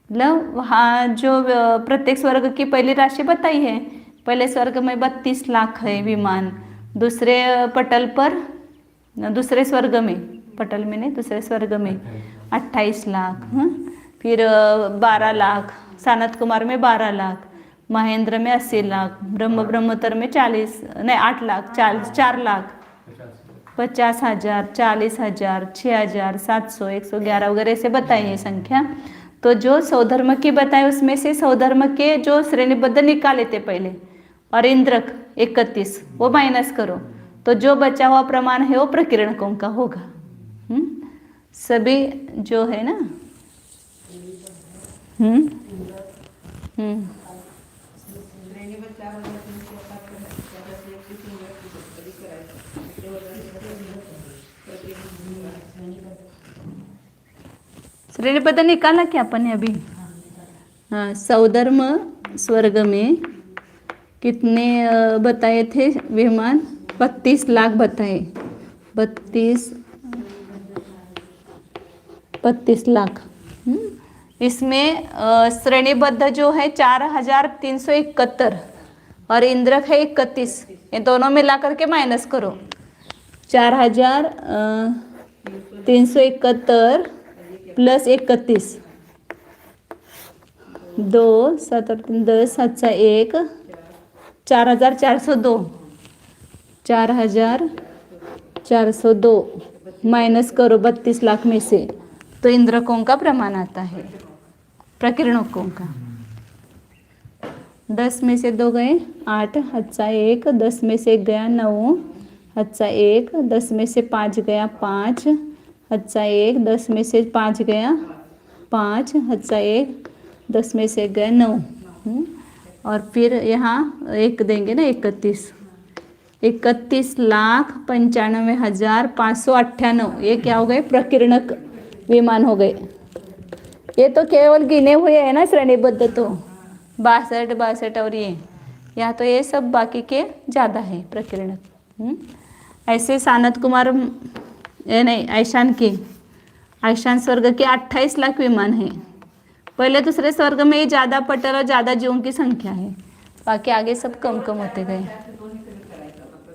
मतलब वहाँ जो प्रत्येक स्वर्ग की पहली राशि बताई है। पहले स्वर्ग में 32 लाख है विमान। दूसरे पटल पर, दूसरे स्वर्ग में, पटल में नहीं, दूसरे स्वर्ग में 28 लाख। फिर 12 लाख, सानत कुमार में 12 लाख, महेंद्र में 80 लाख, ब्रह्मोत्तर में 8 लाख, 4 लाख, 50,000, 40,000, 6,000, 700, 111 वगैरह से बताई है संख्या। तो जो सौधर्म की बताए उसमें से सौधर्म के जो श्रेणीबद्ध निकाले थे पहले, और इंद्रक 31 वो माइनस करो, तो जो बचा हुआ प्रमाण है वो प्रकीर्णकों का होगा। सभी जो है ना। श्रेणीबद्ध निकाला क्या अपन ने अभी? हाँ, सौधर्म स्वर्ग में कितने बताए थे विमान? 32 लाख बताए। 32 लाख। इसमें श्रेणीबद्ध जो है 4,371 और इंद्रक है 31। ये दोनों मिला करके माइनस करो। 4,371 प्लस 31, 2, 7, 10, 7, 1, 4,402, 4,402 माइनस करो 32 लाख में से, तो इंद्रकों का प्रमाण आता है, प्रकीर्णकों का। 10 में से 2 गए 8, 1, 10 में से 1 गया 9, 1, 10 में से 5 गया 5, 1, 10 में से 5 गया 5, 1, 10 में से 1 गया 9। और फिर यहाँ 1 देंगे ना 31, 31,95,598। ये क्या हो गए? प्रकीर्णक विमान हो गए। ये तो केवल गिने हुए हैं ना श्रेणीबद्ध, तो 62 और ये यहाँ तो ये सब बाकी के ज़्यादा है प्रकीर्णक। ऐसे सानत कुमार ये नहीं, ऐशान स्वर्ग के 28 लाख विमान है। पहले दूसरे स्वर्ग में ज़्यादा पटल और ज़्यादा जीवों की संख्या है, बाकी आगे सब कम कम होते गए।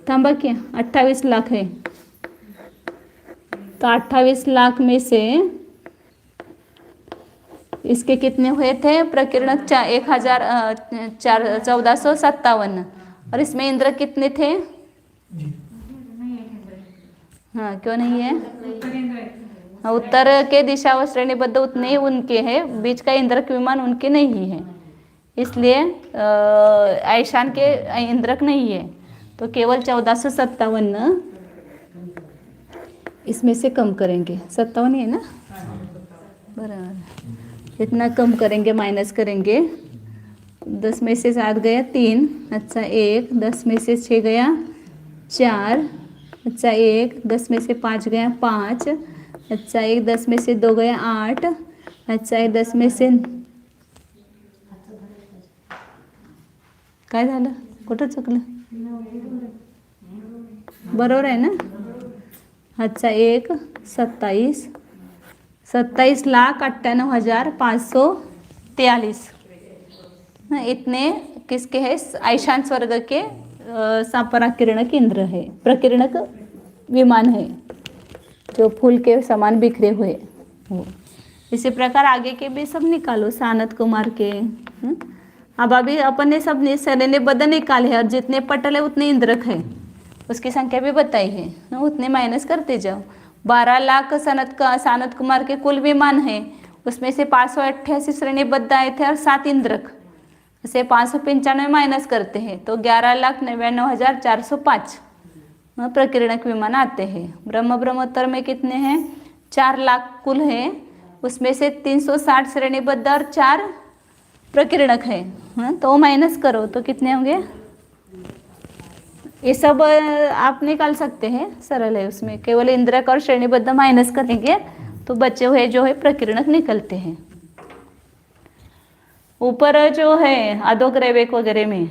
थांबा क्या? 28 लाख है, तो 28 लाख में से इसके कितने हुए थे प्रकीर्णक? 1457 और इसमें इंद्र कितने थे? जी। हाँ, क्यों नहीं है? हाँ, उत्तर के दिशा व श्रेणीबद्ध उतने ही उनके हैं, बीच का इंद्रक विमान उनके नहीं है, इसलिए ईशान के इंद्रक नहीं है। तो केवल 1457 इसमें से कम करेंगे, 57 ही है ना, बराबर, इतना कम करेंगे, माइनस करेंगे। 10 में से 7 गया 3, अच्छा 1, 10 में से 6 गया 4, अच्छा 1, 10 में से 5 गया 5, अच्छा 1, 10 में से 2 गया 8, अच्छा 1, 10 में से काय झालं, कुठं चुकलं, बरोबर आहे ना? अच्छा 1, 27, 27,98,543, इतने किसके हैं? ईशान स्वर्ग के पराकिरणक इंद्र है, प्रकिरणक विमान है जो फूल के समान बिखरे हुए हो। इसी प्रकार आगे के भी सब निकालो, सानत कुमार के। अब अभी अपन ने सब श्रेणीबद्ध निकाले हैं और जितने पटल है उतने इंद्रक है, उसकी संख्या भी बताई है, उतने माइनस करते जाओ। 12 लाख सानत कुमार के कुल विमान है, उसमें से 588 श्रेणीबद्ध आए थे और 7 इंद्रक, उसे 595 माइनस करते हैं तो 11,99,405 प्रकिरणक विमान आते हैं। ब्रह्मोत्तर में कितने हैं? 4 लाख कुल है, उसमें से 360 श्रेणीबद्ध और 4 प्रकिरणक है, तो माइनस करो तो कितने होंगे? ये सब आप निकाल सकते हैं, सरल है, उसमें केवल इंद्रक और श्रेणीबद्ध माइनस करेंगे तो बचे हुए जो है प्रकिरणक निकलते हैं। ऊपर जो है अधोग्रैवेक वगैरह में,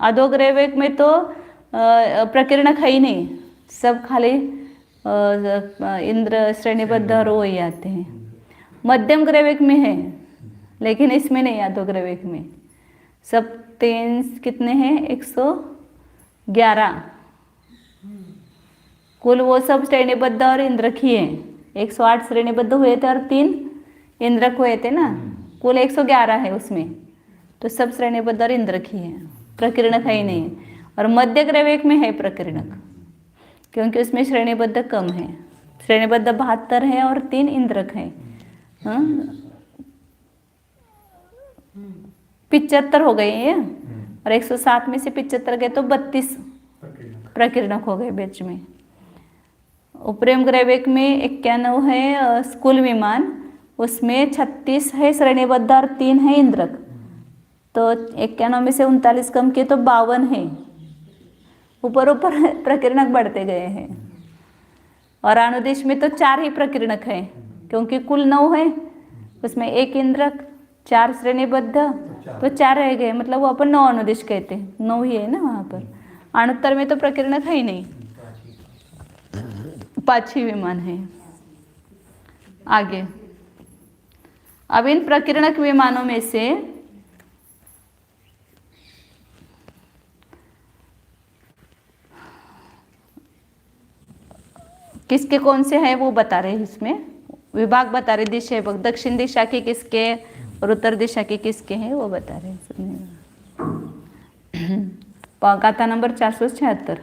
अधोग्रैवेक में तो प्रकिरणक है ही नहीं, सब खाली इंद्र श्रेणीबद्ध और वो ही आते हैं। मध्यम ग्रैवेक में है लेकिन इसमें नहीं, अधोग्रैवेक में सब 3 कितने हैं? 111 कुल, वो सब श्रेणीबद्ध और इंद्रक ही है। 108 श्रेणीबद्ध हुए थे और 3 इंद्रक हुए थे ना, कुल 111 है उसमें, तो सब श्रेणीबद्ध और इंद्रक ही है, प्रकिरणक है ही नहीं। और मध्य ग्रैवेक में है प्रकिरणक, क्योंकि उसमें श्रेणीबद्ध कम है, श्रेणीबद्ध 72 है और 3 इंद्रक है। 75 हो गए ये, और 107 में से 75 गए तो 32 प्रकिरणक हो गए बीच में। उपरिम ग्रैवेक में 91 है कुल विमान, उसमें 36 है श्रेणीबद्ध और 3 है इंद्रक, तो 91 में से 39 कम किए तो 52 है, ऊपर प्रकिरणक बढ़ते गए हैं। और अनुदिश में तो 4 ही प्रकिरणक है, क्योंकि कुल 9 है, उसमें 1 इंद्रक, 4 श्रेणीबद्ध, तो 4 रह गए, मतलब वो अपन 9 अनुदिश कहते हैं, 9 ही है ना वहाँ पर। अणुत्तर में तो प्रकिरणक है ही नहीं, 5 ही विमान है। आगे अब इन प्रकिरणक विमानों में से किसके कौन से हैं वो बता रहे हैं, इसमें विभाग बता रहे, दिशा विभाग, दक्षिण दिशा के किसके और उत्तर दिशा के किसके हैं वो बता रहे हैं। गाथा नंबर 476,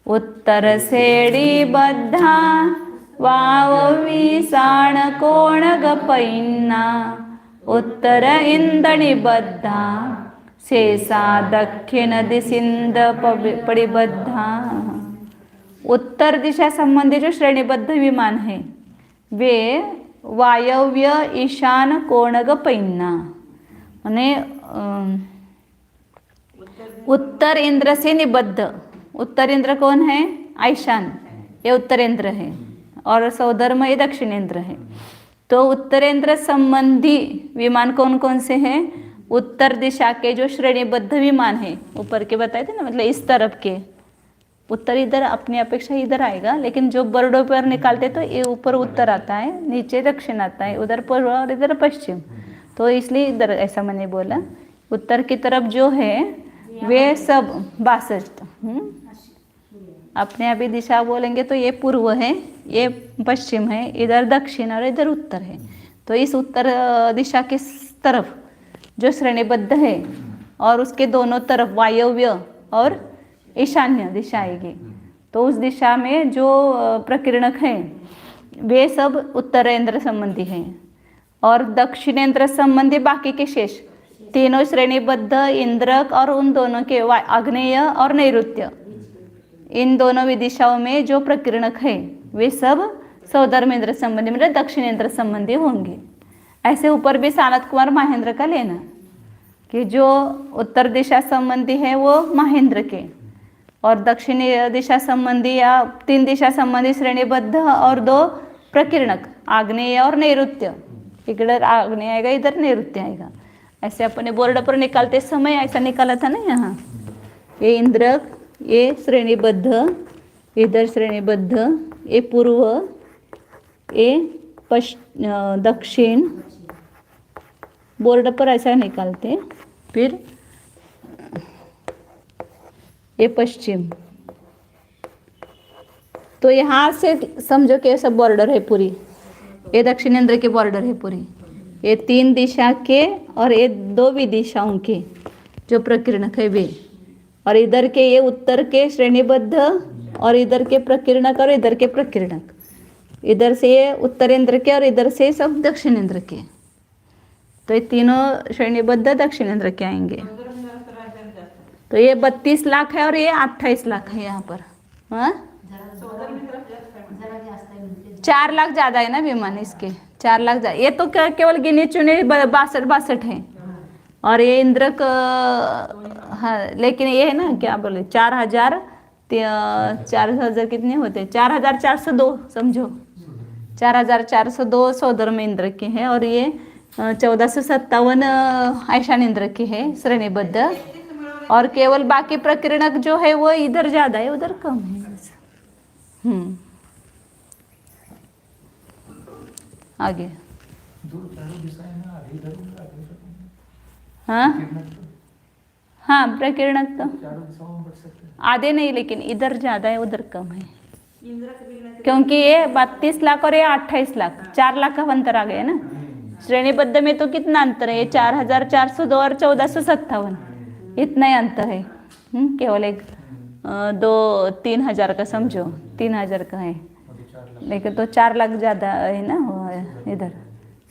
उत्तर सेडी बद्धा वावीसाण कोण गपैन्ना, उत्तर इंदणी बद्धा शेषा दक्षिण दिशिंद पडिबद्धा। उत्तर दिशा संबंधी जो श्रेणीबद्ध विमान है वे वायव्य ईशान कोणग पैन्ना, माने उत्तर इंद्र से निबद्ध। उत्तर इंद्र कौन है? ईशान, ये उत्तर इंद्र है, और सौधर्म ये दक्षिण इंद्र है। तो उत्तरेंद्र संबंधी विमान कौन कौन से हैं? उत्तर दिशा के जो श्रेणीबद्ध विमान है, ऊपर के बताए थे ना, मतलब इस तरफ के, उत्तर इधर अपनी अपेक्षा इधर आएगा, लेकिन जो बर्डों पर निकालते तो ये ऊपर उत्तर आता है, नीचे दक्षिण आता है, उधर पूर्व और इधर पश्चिम, तो इसलिए इधर ऐसा मैंने बोला। उत्तर की तरफ जो है वे सब 62, अपने अभी दिशा बोलेंगे तो ये पूर्व है, ये पश्चिम है, इधर दक्षिण और इधर उत्तर है। तो इस उत्तर दिशा की तरफ जो श्रेणीबद्ध है और उसके दोनों तरफ वायव्य और ईशान्य दिशा आएगी। तो उस दिशा में जो प्रकीर्णक हैं वे सब उत्तरेंद्र संबंधी हैं और दक्षिणेंद्र संबंधी बाकी के शेष तीनों श्रेणीबद्ध इंद्रक और उन दोनों के आग्नेय और नैऋत्य, इन दोनों विदिशाओं में जो प्रकीर्णक है वे सब सौधर्मेंद्र संबंधी मतलब दक्षिणेंद्र संबंधी होंगे। ऐसे ऊपर भी सानत कुमार महेंद्र का लेना कि जो उत्तर दिशा संबंधी है वो महेंद्र के और दक्षिणी दिशा संबंधी या तीन दिशा संबंधी श्रेणीबद्ध और दो प्रकीर्णक आग्नेय और नैऋत्य, इधर आग्नेय आएगा इधर नैऋत्य आएगा। ऐसे अपने बोर्ड पर निकालते समय ऐसा निकाला था ना, यहाँ ये इंद्रक, ये श्रेणीबद्ध, इधर श्रेणीबद्ध, ये पूर्व, ये दक्षिण, बोर्ड पर ऐसा निकालते। फिर ये पश्चिम, तो यहाँ से समझो कि सब बॉर्डर है पूरी, ये दक्षिणेंद्र के बॉर्डर है पूरी, ये तीन दिशा के और ये दो विदिशाओं के जो प्रकीर्णक है वे, और इधर के ये उत्तर के श्रेणीबद्ध और इधर के प्रकीर्णक और इधर के प्रकीर्णक, इधर से ये उत्तरेंद्र के और इधर से सब दक्षिणेंद्र के, तो ये तीनों श्रेणीबद्ध दक्षिणेंद्र के आएंगे। तो ये 32 लाख है और ये 28 लाख है यहाँ पर। हाँ 4 लाख ज़्यादा है ना विमान इसके, 4 लाख ज़्यादा। ये तो केवल गिने चुने 62 है और ये इंद्रक हाँ, लेकिन ये है ना क्या बोले 4000 कितने होते, 4402 समझो, 4402 सौधर्म इंद्र के हैं और ये 1457 ऐशान इंद्र के है श्रेणीबद्ध, और केवल बाकी प्रकीर्णक जो है वो इधर ज़्यादा है उधर कम है। आगे हाँ प्रकीर्णक तो आधे नहीं, लेकिन इधर ज़्यादा है उधर कम है, क्योंकि ये 32 लाख और ये 28 लाख, 4 लाख का अंतर आ गया ना। श्रेणीबद्ध में तो कितना अंतर है, 4402 और 1457, इतना ही अंतर है। केवल एक 2-3 हजार का समझो, 3 हजार का है, लेकिन तो 4 लाख ज़्यादा है ना वो इधर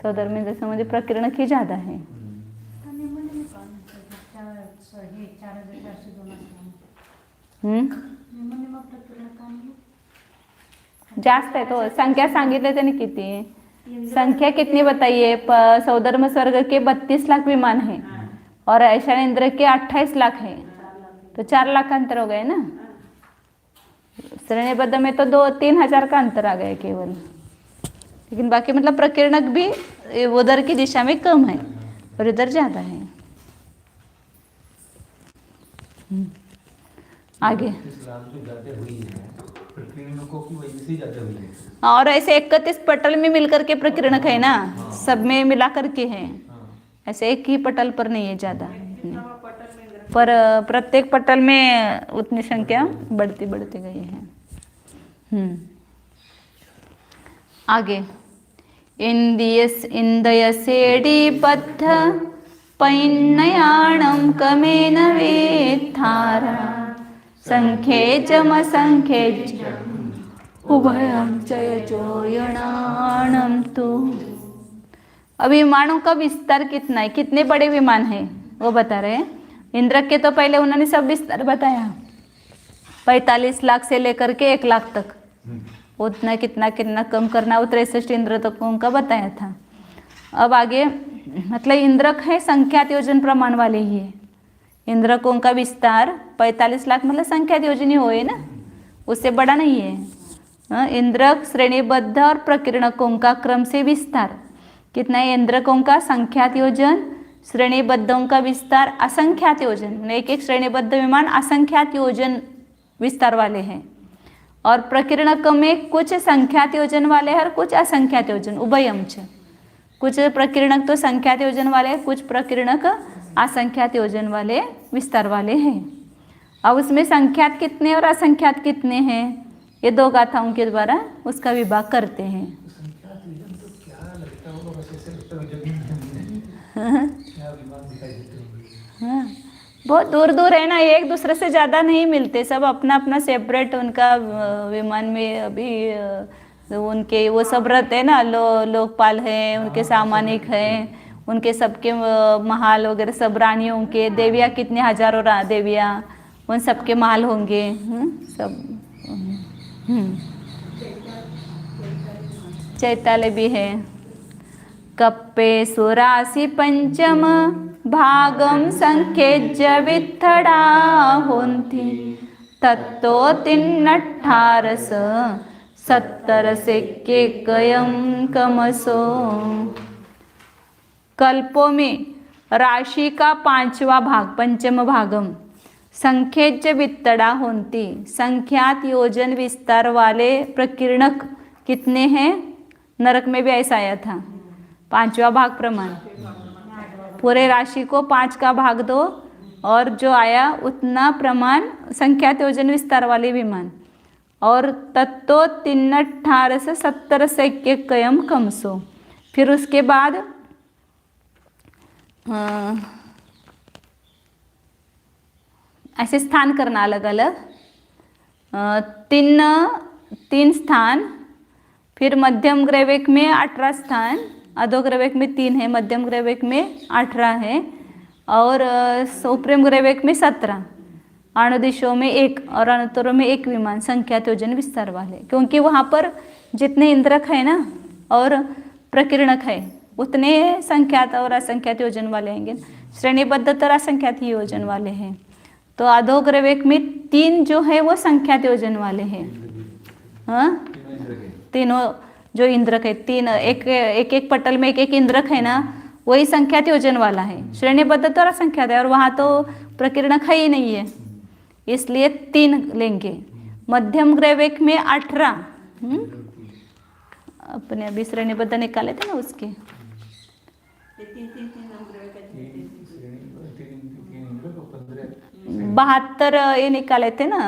सौधर्म इंद्र संबंधी प्रकीर्णक ही ज़्यादा है। जास्त आहे तो, संख्या सांगितले त्याने किती, संख्या कितनी बताइए, सौधर्म स्वर्ग के 32 लाख विमान है और ऐशान इंद्र के 28 लाख है, तो 4 लाख का अंतर हो गया ना। श्रेणीबद्ध में तो 2-3 हजार का अंतर आ गया केवल, लेकिन बाकी मतलब प्रकीर्णक भी उधर की दिशा में कम है और इधर ज़्यादा है। आगे और ऐसे 31 पटल में मिलकर के प्रकीर्णक है ना, सब में मिला करके है, ऐसे एक ही पटल पर नहीं है ज़्यादा, पर प्रत्येक पटल में उतनी संख्या बढ़ती बढ़ती गई है। आगे इंदयसेडीबद्ध पैन्नयाणं कमेन वेत्थारा संख्येजम संख्येज उभयं चयजोयणाणं तु। अभी विमानों का विस्तार कितना है, कितने बड़े विमान हैं वो बता रहे हैं। इंद्रक के तो पहले उन्होंने सब विस्तार बताया, 45 लाख से लेकर के 1 लाख तक, उतना कितना कितना कम करना वो 63 इंद्र तकों का बताया था। अब आगे मतलब इंद्रक है संख्यात योजन प्रमाण वाले ही है, इंद्रकों का विस्तार 45 लाख मतलब संख्यात योजन ही होए ना, उससे बड़ा नहीं है। इंद्रक श्रेणीबद्ध और प्रकीर्णकों का क्रम से विस्तार कितना है, इंद्रकों का संख्यात योजन, श्रेणीबद्धों का विस्तार असंख्यात योजन, एक एक श्रेणीबद्ध विमान असंख्यात योजन विस्तार वाले हैं, और प्रकीर्णक में कुछ संख्यात योजन वाले हैं और कुछ असंख्यात योजन उभयम च, कुछ प्रकीर्णक तो संख्यात योजन वाले हैं, कुछ प्रकीर्णक असंख्यात योजन वाले विस्तार वाले हैं। अब उसमें संख्यात कितने और असंख्यात कितने हैं, ये 2 गाथाओं के द्वारा उसका विभाग करते हैं। हाँ बहुत दूर दूर है ना, एक दूसरे से ज़्यादा नहीं मिलते, सब अपना अपना सेपरेट उनका विमान में अभी उनके वो सब रहते हैं ना, लोकपाल हैं, उनके सामानिक हैं, उनके सबके महल वगैरह सब रानियों के, देवियाँ कितने हजारों देवियाँ, उन सबके महल होंगे। सब चैताले भी है। कप्पे सुरासि पंचम भागम संख्येज्य वित्थडा होंती तत्तो तिन्नठारस 70 से के कयम कमसो। कल्पों में राशि का 5वां भाग पंचम भागम संख्येज्य वित्तड़ा होंती, संख्यात योजन विस्तार वाले प्रकीर्णक कितने हैं? नरक में भी ऐसा आया था, 5वां भाग प्रमाण। पूरे राशि को 5 का भाग दो और जो आया उतना प्रमाण संख्यात योजन विस्तार वाले विमान। और तत्तो 318 से 70 से के कयम कमसो। फिर उसके बाद ऐसे स्थान करना अलग अलग, तीन स्थान, फिर मध्यम ग्रैविक में 18 स्थान, अधोग्रैविक में 3 है, मध्यम ग्रैविक में 18 है और सुप्रीम ग्रैविक में 17, आणुदिशों में 1 और अणुत्तरों में 1 विमान संख्यात योजन विस्तार वाले। क्योंकि वहाँ पर जितने इंद्रक है ना और प्रकीर्णक है उतने संख्यात और असंख्यात योजन वाले होंगे, श्रेणीबद्ध तर असंख्यात ही योजन वाले हैं। तो अधोग्रैविक में 3 जो है वो संख्यात योजन वाले हैं। हाँ, तीनों जो इंद्रक है, 3 एक पटल में एक इंद्रक है ना, वही संख्यात योजन वाला है। श्रेणीबद्ध तो असंख्यात है और वहाँ तो प्रकीर्णक है ही नहीं है, इसलिए 3 लेंगे। मध्यम ग्रैविक में 18, अपने अभी श्रेणीबद्ध निकाले थे ना उसके, 72 ये निकाले थे ना।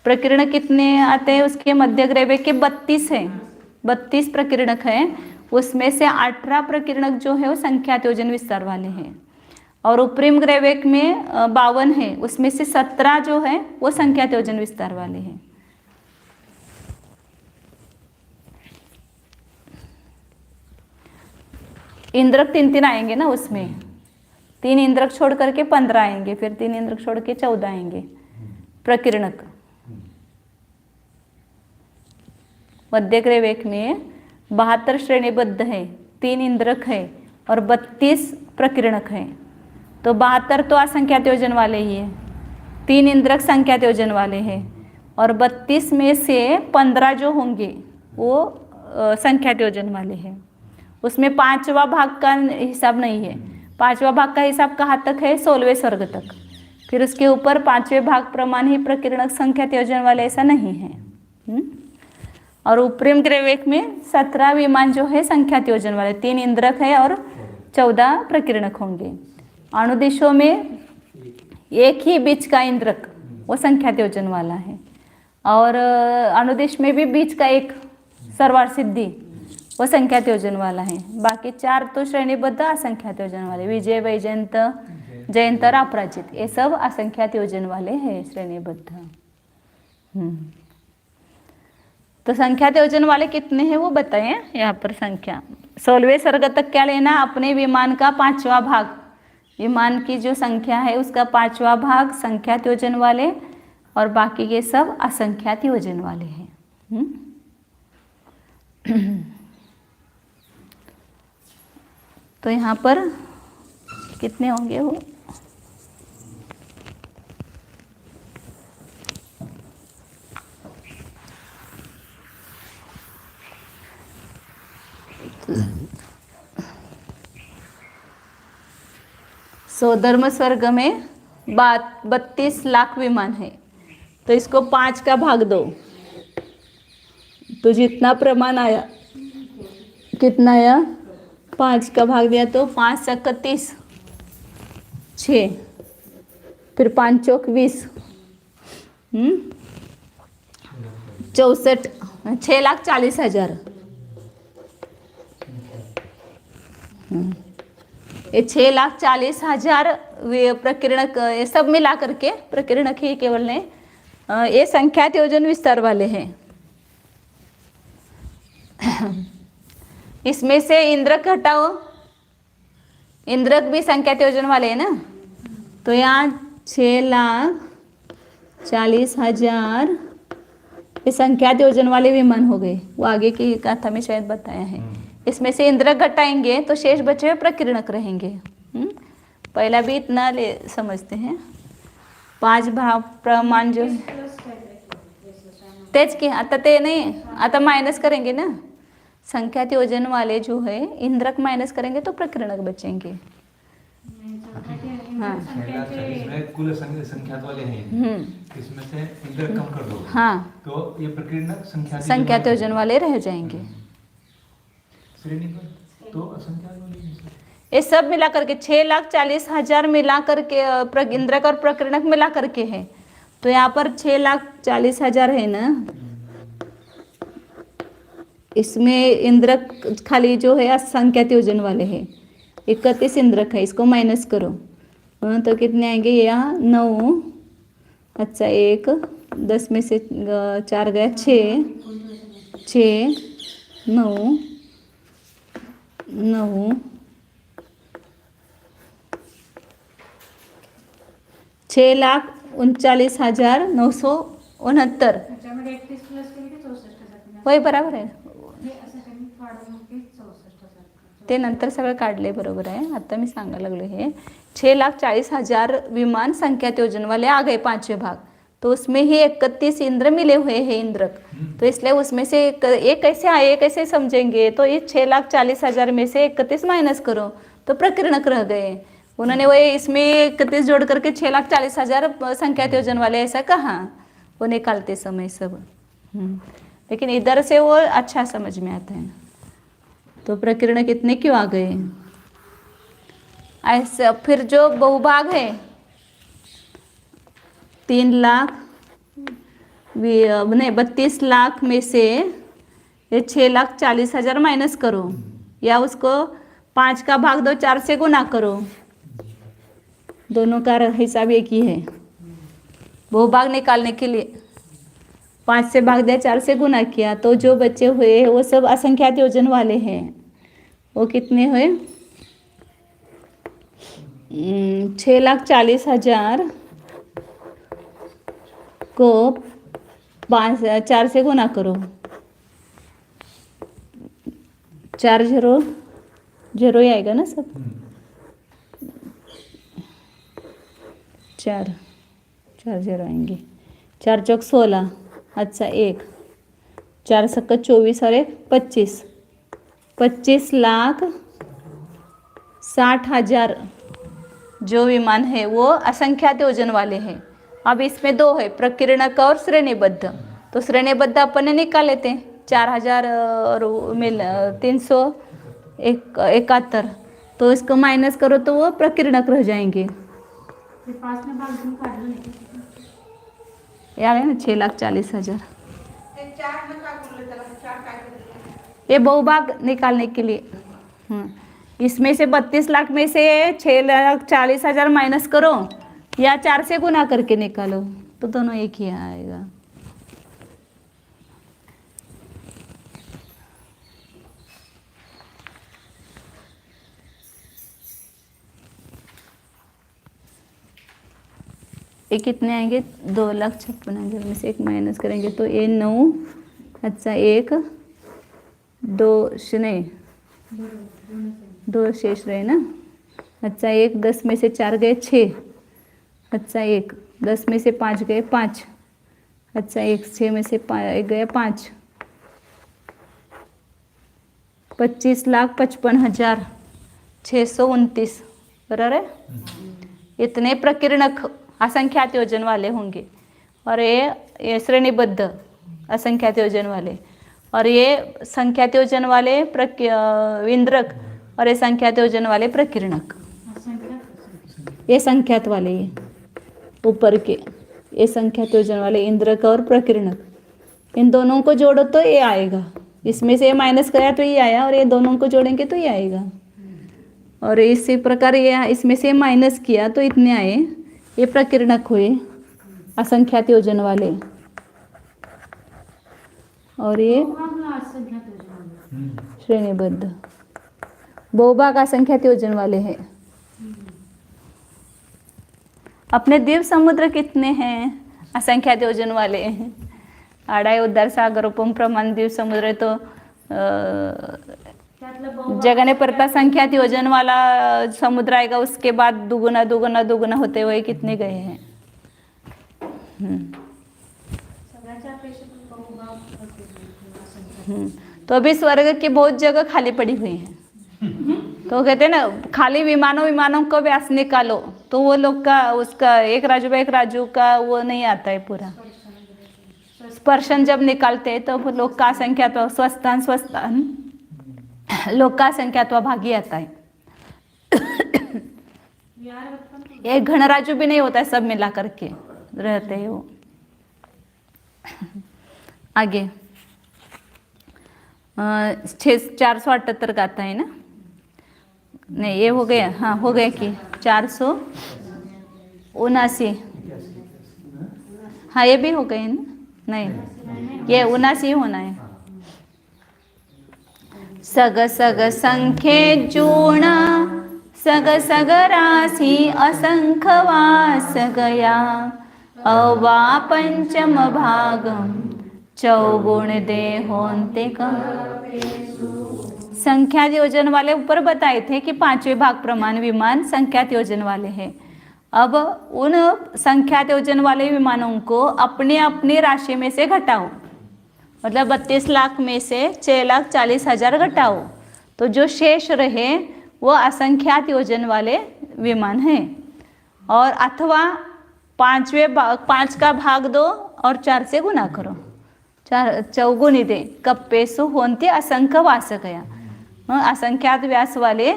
प्रकीर्णक कितने आते हैं उसके? मध्य ग्रैविक के 32 है, 32 प्रकीर्णक है, उसमें से 18 प्रकीर्णक जो है वो संख्यात योजन विस्तार वाले हैं। और उपरिम ग्रैविक में 52 है, उसमें से 17 जो है वो संख्यात योजन विस्तार वाले हैं। इंद्रक 3 आएंगे ना उसमें, 3 इंद्रक छोड़ करके 15 आएंगे, फिर 3 इंद्रक छोड़ के 14 आएंगे प्रकीर्णक। मध्य ग्रैविक में 72 श्रेणीबद्ध है, 3 इंद्रक है और 32 प्रकीर्णक है। तो 72 तो असंख्यात योजन वाले ही है, 3 इंद्रक संख्यात योजन वाले हैं और 32 में से 15 जो होंगे वो संख्यात योजन वाले हैं। उसमें 5वां भाग का हिसाब नहीं है, 5वां भाग का हिसाब कहाँ तक है? 16वें स्वर्ग तक। फिर उसके ऊपर 5वें भाग प्रमाण ही प्रकीर्णक संख्यात योजन वाले, ऐसा नहीं है। और उपरिम ग्रैविक में 17 विमान जो है संख्यात योजन वाले, 3 इंद्रक है और 14 प्रकीर्णक होंगे। अणुदिशों में 1 ही बीच का इंद्रक वो संख्यात योजन वाला है और अणुदिश में भी बीच का 1 सर्वार सिद्धि वो संख्यात योजन वाला है। बाकी 4 तो श्रेणीबद्ध असंख्यात योजन वाले, विजय वैजयंत जयंत और अपराजित, ये सब असंख्यात योजन वाले हैं श्रेणीबद्ध। तो संख्यात योजन वाले कितने हैं वो बताएं यहाँ पर संख्या। 16वें स्वर्ग तक क्या लेना? अपने विमान का 5वां भाग, विमान की जो संख्या है उसका 5वां भाग संख्यात योजन वाले और बाकी के सब असंख्यात योजन वाले हैं। तो यहाँ पर कितने होंगे वो? धर्म स्वर्ग में 32 लाख विमान है, तो इसको 5 का भाग दो तो जितना प्रमाण आया, कितना आया? 5 का भाग दिया तो 5 × 30, 6, फिर 5 चौक 20, 64, 6,40,000। ये 6,40,000 प्रकीर्णक, ये सब मिला करके प्रकीर्णक ही केवल नहीं, ये संख्यात योजन विस्तार वाले हैं। इसमें से इंद्रक हटाओ, इंद्रक भी संख्यात योजन वाले हैं ना, तो यहाँ 6,40,000 ये संख्यात योजन वाले विमान हो गए। वो आगे की कथा में शायद बताया है। इसमें से इंद्रक घटाएंगे तो शेष बचे हुए प्रकीर्णक रहेंगे। पहला भी इतना समझते हैं। 5 भाग प्रमाण जो तेच की आता ते नाही, आता माइनस करेंगे ना, संख्यात योजन वाले जो है इंद्रक माइनस करेंगे तो प्रकीर्णक बचेंगे। हाँ कुल संख्यात वाले हैं, इसमें से इंद्रक कम कर दो, हाँ, तो ये प्रकीर्णक संख्यात योजन वाले रह जाएंगे। श्रेणीबद्ध तो असंख्यात वाले हैं। ये सब मिला करके 6,40,000 मिला करके इंद्रक और प्रकीर्णक मिला करके है। तो यहाँ पर 6,40,000 है ना, इसमें इंद्रक खाली जो है असंख्यात योजन वाले हैं, 31 इंद्रक है, इसको माइनस करो तो कितने आएंगे, यहाँ 9, अच्छा 1, 10 में से 4 गया 6, 9, 6,39,969 होय, बरोबर आहे ते, नंतर सगळं काढले, बरोबर आहे। आता मी सांगायला लागलो हे 6,40,000 विमान संख्यात योजन वाले आ गए 5वें भाग, तो उसमें ही 31 इंद्र मिले हुए हैं इंद्रक, तो इसलिए उसमें से एक कैसे आए, कैसे समझेंगे, तो ये 6,40,000 में से 31 माइनस करो तो प्रकीर्णक रह गए। उन्होंने वो इसमें 31 जोड़ करके 6,40,000 संख्यात योजन वाले ऐसा कहा, वो निकालते समय सब। लेकिन इधर से वो अच्छा समझ में आता है। तो प्रकीर्णक कितने क्यों आ गए ऐसे। फिर जो बहुभाग है 32 लाख में से ये 6,40,000 माइनस करो, या उसको 5 का भाग दो, 4 से गुना करो, दोनों का हिसाब एक ही है। बहुभाग निकालने के लिए 5 से भाग दिया, 4 से गुना किया, तो जो बचे हुए वो सब असंख्यात योजन वाले हैं। वो कितने हुए, 6,40,000 को 4 से गुना करो, 4 0 0 ही आएगा ना सब, 4 0 आएंगे, 4 चौक 16, अच्छा 1, 4 सक्का 24 और 1 25, 25,60,000 जो विमान है वो असंख्यात योजन वाले हैं। अब इसमें 2 है, प्रकीर्णक और श्रेणीबद्ध। तो श्रेणीबद्ध अपन ने निकाले थे 4,371, तो इसको माइनस करो तो वो प्रकीर्णक रह जाएंगे। यार है ना 6,40,000, ये बहुभाग निकालने के लिए। इसमें से 32 लाख में से 6,40,000 माइनस करो, या 4 से गुना करके निकालो, तो दोनों एक ही आएगा। ये कितने आएंगे, 2,56,000 में से 1 माइनस करेंगे तो ये 9, अच्छा 1 2 नहीं 2 शेष रहे ना, अच्छा 1 10 में से 4 गए 6, अच्छा 1 10 में से 5 गए 5, अच्छा 1 6 में से 1 गया 5, 25,55,629, बराबर है। इतने प्रकीर्णक असंख्यात योजन वाले होंगे, और ये श्रेणीबद्ध असंख्यात योजन वाले, और ये संख्यात योजन वाले इंद्रक, और ये संख्यात योजन वाले प्रकीर्णक। ये संख्यात वाले, ये ऊपर के ये संख्यात योजन वाले इंद्रक और प्रकीर्णक, इन दोनों को जोड़ो तो ये आएगा। इसमें से ये माइनस कराया तो ये आया, और ये दोनों को जोड़ेंगे तो ये आएगा। और इसी प्रकार ये इसमें से माइनस किया तो इतने आए, ये प्रकीर्णक हुए असंख्यात योजन वाले। और ये श्रेणीबद्ध बहुभाग असंख्यात योजन वाले हैं। अपने द्वीप समुद्र कितने हैं? असंख्यात योजन वाले हैं। आडाई उद्धार सागर उपम प्रमाण द्वीप समुद्र तो जगने परता संख्यात योजन वाला समुद्र आएगा, उसके बाद दुगुना दुगुना दुगुना होते हुए कितने गए हैं। तो अभी स्वर्ग की बहुत जगह खाली पड़ी हुई है। तो कहते हैं ना, खाली विमानों को व्यास निकालो तो वो लोग का उसका एक राजू का वो नहीं आता है पूरा। स्पर्शन जब निकालते हैं तो लोग का संख्यात्व स्वस्थान लोग का संख्यात्व भागी आता है। एक घनराजू भी नहीं होता है, सब मिला करके रहते हैं वो। आगे 478 का आता है ना, नहीं ये हो गया, हाँ हो गया कि 479, हाँ ये भी हो गए ना, नहीं ये 79 होना है। सग सग संख्ये जूण सग सग राशि असंख वास गया अवा पंचम भागम चौगुण देहोन्ते का। संख्यात योजन वाले ऊपर बताए थे कि 5वें भाग प्रमाण विमान संख्यात योजन वाले हैं। अब उन संख्यात योजन वाले विमानों को अपने अपनी राशि में से घटाओ, मतलब 32 लाख में से 6,40,000 घटाओ, तो जो शेष रहे वो असंख्यात योजन वाले विमान हैं। और अथवा 5 का भाग दो और 4 से गुना करो, 4 चौगुनी दे कप्पेसु होन्ते असंख्य वास गया। असंख्यात व्यास वाले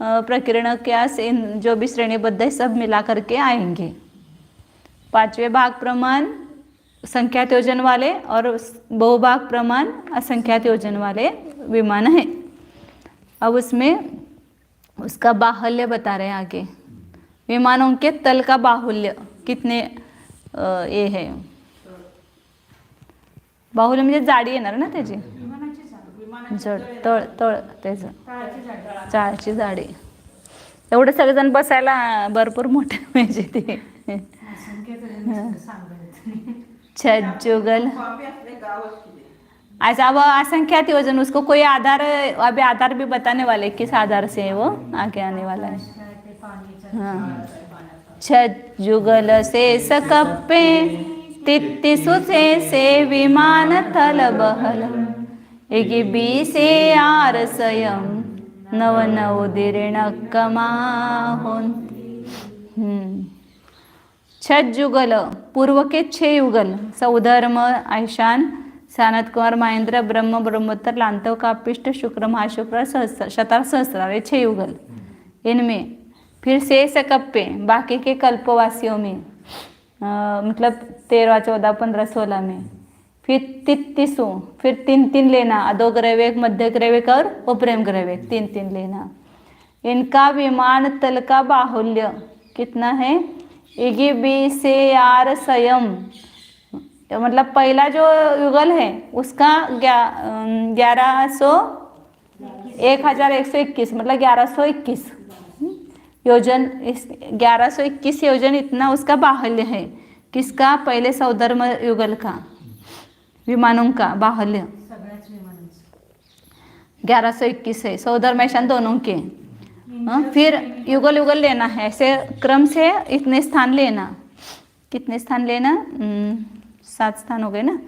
प्रकीर्ण व्यास इन जो भी श्रेणीबद्ध है सब मिला करके आएंगे। 5वें भाग प्रमाण संख्यात योजन वाले और बहुभाग प्रमाण असंख्यात योजन वाले विमान है। अब उसमें उसका बाहुल्य बता रहे हैं आगे। विमानों के तल का बाहुल्य कितने ये है, बाहुल्य म्हणजे जाडी येणार ना त्याची, जड तळ तळ त्याचं चाळची जाडी, एवढं सगळेजण बसायला भरपूर मोठे पाहिजे ते। छज्जुगल ऐसा अब असंख्यात योजन, उसको कोई आधार, अभी आधार भी बताने वाले किस आधार से है वो आगे आने वाला है। हाँ, छज्जुगल से सकप्पे तित्तिसु से विमान थल बहल एगे बी से आर स्वयं नव नवोदिरण कमा छज्जुगल पूर्व के 6 युगल सौधर्म ऐशान सानत कुमार महेंद्र ब्रह्म ब्रह्मोत्तर लांतव कापिष्ट शुक्र महाशुक्र शतार सहस्रार, ये 6 युगल। इनमें फिर शेष कप्पे बाकी के कल्पवासियों में मतलब 13, 14, 15, 16 में, फिर 33, फिर 3 लेना, अधोग्रैवेक मध्यग्रैवेक और उपरेम ग्रैवेक 3 लेना। इनका विमान तल का बाहुल्य कितना है, इगी बी से आर स्वयं, मतलब पहला जो युगल है उसका 1121 मतलब 1121 योजन, इस 1121 योजन इतना उसका बाहुल्य है। किसका, पहले सौधर्म युगल का विमानों का बाहुल्य 1121 है, सौधर्म ऐशान दोनों के। फिर युगल युगल लेना है, ऐसे क्रम से इतने स्थान लेना, कितने स्थान लेना, 7 स्थान हो गए ना।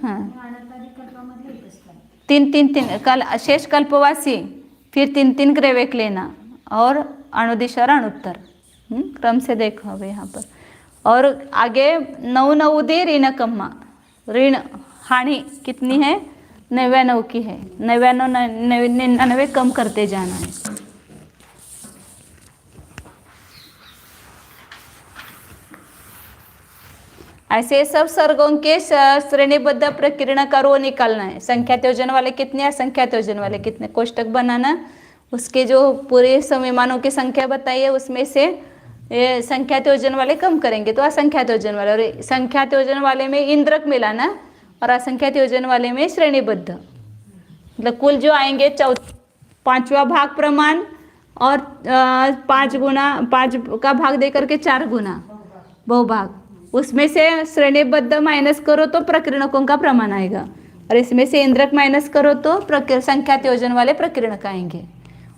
हाँ 3 कल शेष कल्पवासी, फिर 3 ग्रैवेक लेना और अणुदिश और अणुत्तर, क्रम से देखो अब यहाँ पर। और आगे 9 ऋण कम्मा, ऋण हानि कितनी है, 99 की है, 99 कम करते जाना है। ऐसे सब सर्गों के श्रेणीबद्ध प्रकीर्ण का रो निकालना है। संख्यात योजन वाले कितने, असंख्यात योजन वाले कितने, कोष्टक बनाना, उसके जो पूरे विमानों की संख्या बताई है उसमें से ये संख्यात योजन वाले कम करेंगे तो असंख्यात योजन वाले, और संख्यात योजन वाले में इंद्रक मिला ना, और असंख्यात योजन वाले में श्रेणीबद्ध, मतलब कुल जो आएंगे 5वां भाग प्रमाण और 5 गुना 5 का भाग दे करके 4 गुना बहुभाग, उसमें से श्रेणीबद्ध माइनस करो तो प्रकीर्णकों का प्रमाण आएगा, और इसमें से इंद्रक माइनस करो तो संख्यात योजन वाले प्रकीर्णक आएंगे,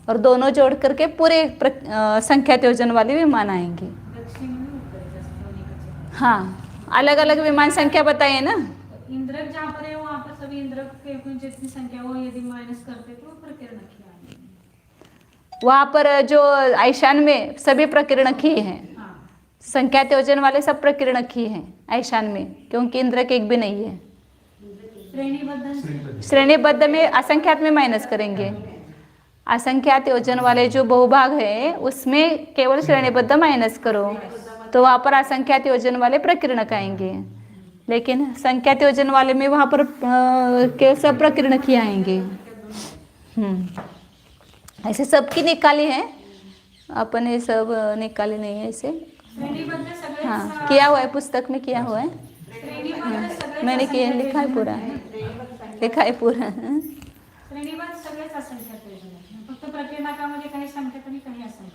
और दोनों जोड़ करके पूरे संख्यात योजन वाले विमान आएंगे। हाँ, अलग अलग विमान संख्या बताइए ना। इंद्रक जहाँ पर है वहाँ पर सभी इंद्रक के जितनी संख्या हो यदि माइनस करते तो प्रकीर्णक ही आएंगे। वहाँ पर जो ऐशान में सभी प्रकीर्णक ही हैं, हाँ। संख्यात योजन वाले सब प्रकीर्णक ही हैं ऐशान में, क्योंकि इंद्रक एक भी नहीं है। श्रेणीबद्ध में असंख्यात में माइनस करेंगे, असंख्यात योजन वाले जो बहुभाग है उसमें केवल श्रेणीबद्ध माइनस करो तो वहाँ पर असंख्यात योजन वाले प्रकीर्णक आएंगे, लेकिन संख्यात योजन वाले में वहाँ पर केवल सब प्रकीर्णक ही आएंगे। ऐसे सबकी निकाली है, अपन ये सब निकाली नहीं है इसे। हाँ, किया हुआ है, पुस्तक में किया हुआ है। मैंने किया, लिखा है पूरा, लिखा है पूरा। श्रेणीबद्ध सगळेच असंख्यात योजन आहेत, फक्त प्रकीर्णकामध्ये काही संख्यात आणि काही असंख्यात।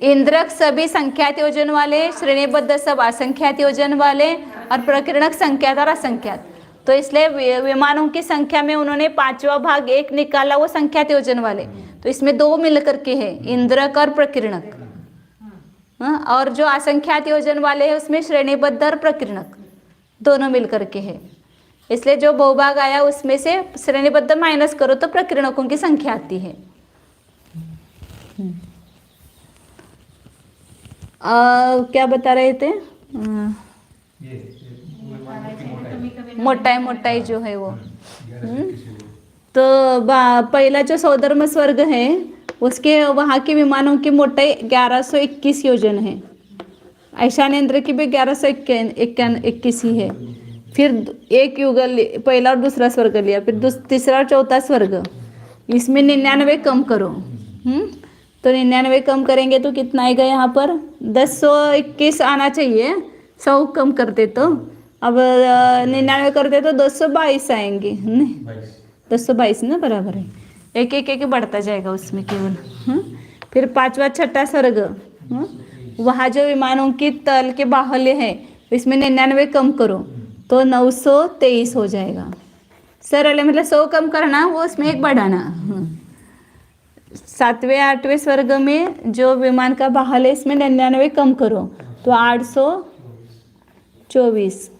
इंद्रक सभी संख्यात योजन वाले, श्रेणीबद्ध सब असंख्यात योजन वाले, और प्रकीर्णक संख्यात और असंख्यात। तो इसलिए विमानों की संख्या में उन्होंने 5वां भाग 1 निकाला, वो संख्यात योजन वाले, तो इसमें 2 मिलकर के है, इंद्रक और प्रकीर्णक। और जो असंख्यात योजन वाले हैं उसमें श्रेणीबद्ध और प्रकीर्णक दोनों मिलकर के है, इसलिए जो बहुभाग आया उसमें से श्रेणीबद्ध माइनस करो तो प्रकीर्णकों की संख्या आती है। क्या बता रहे थे? मोटाई जो है वो। तो पहला जो सौधर्म स्वर्ग है उसके वहाँ के विमानों की मोटाई 1121 योजन है, ऐशानेन्द्र की भी 1121 ही है। फिर एक युगल पहला और दूसरा स्वर्ग लिया, फिर तीसरा और चौथा स्वर्ग, इसमें 99 कम करो। तो 99 कम करेंगे तो कितना आएगा यहाँ पर? 1021 आना चाहिए, 100 कम करते तो, अब 99 करते तो 222 आएंगे, नहीं 222 ना, बराबर है। एक एक बढ़ता जाएगा उसमें केवल। फिर 5वां 6ठा स्वर्ग, वहाँ जो विमानों की तल के बाहुल्य है इसमें 99 कम करो तो 923 हो जाएगा। सरल है, मतलब 100 कम करना, वो उसमें 1 बढ़ाना। 7वें 8वें स्वर्ग में जो विमान का बाहुल्य है इसमें 99 कम करो तो 824।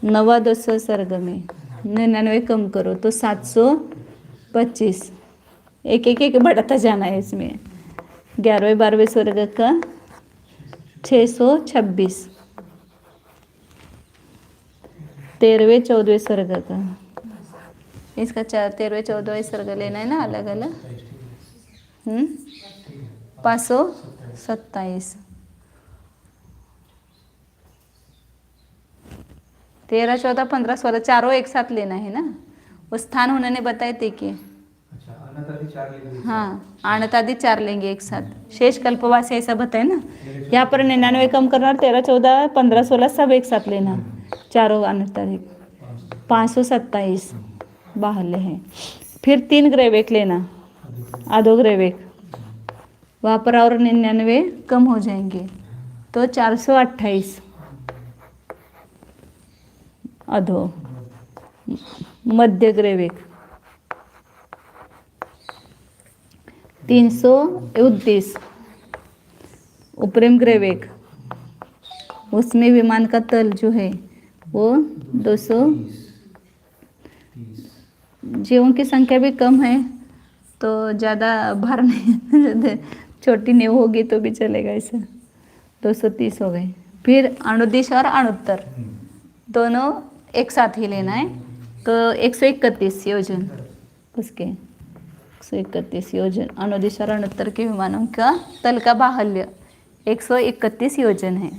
9वां 10वां स्वर्ग में 99 कम करो तो 725। एक बढ़ता जाना है इसमें। 11वें 12वें स्वर्ग का 626। 13वें 14वें स्वर्ग का, इसका 13वें 14वें स्वर्ग लेना है ना अलग अलग। 527। 13, 14, 15 स्वर्ग चारों एक साथ लेना है ना, वो स्थान उन्होंने बताए थे कि हाँ, आणत आदि 4 लेंगे एक साथ। शेष कल्पवासी ऐसा बताए ना, यहाँ पर 99 कम करना, 13, 14, 15, 16 सब एक साथ लेना, चारों आणत आदि। 527 बाहुल्य है। फिर 3 ग्रेवेक लेना, आधो ग्रेवेक, वहाँ पर और 99 कम हो जाएंगे तो 428 अधो। मध्य ग्रेवेक 329। उपरिम ग्रेवेक, उसमें विमान का तल जो है वो 200। जीवों की संख्या भी कम है तो ज़्यादा भार नहीं, छोटी नेव होगी तो भी चलेगा ऐसा। 230 हो गए। फिर अणुदिश और अणुत्तर दोनों एक साथ ही लेना है तो 131 योजन उसके, 131 योजन अणुदिश और अणुत्तर के विमानों का तल का बाहुल्य 131 योजन है।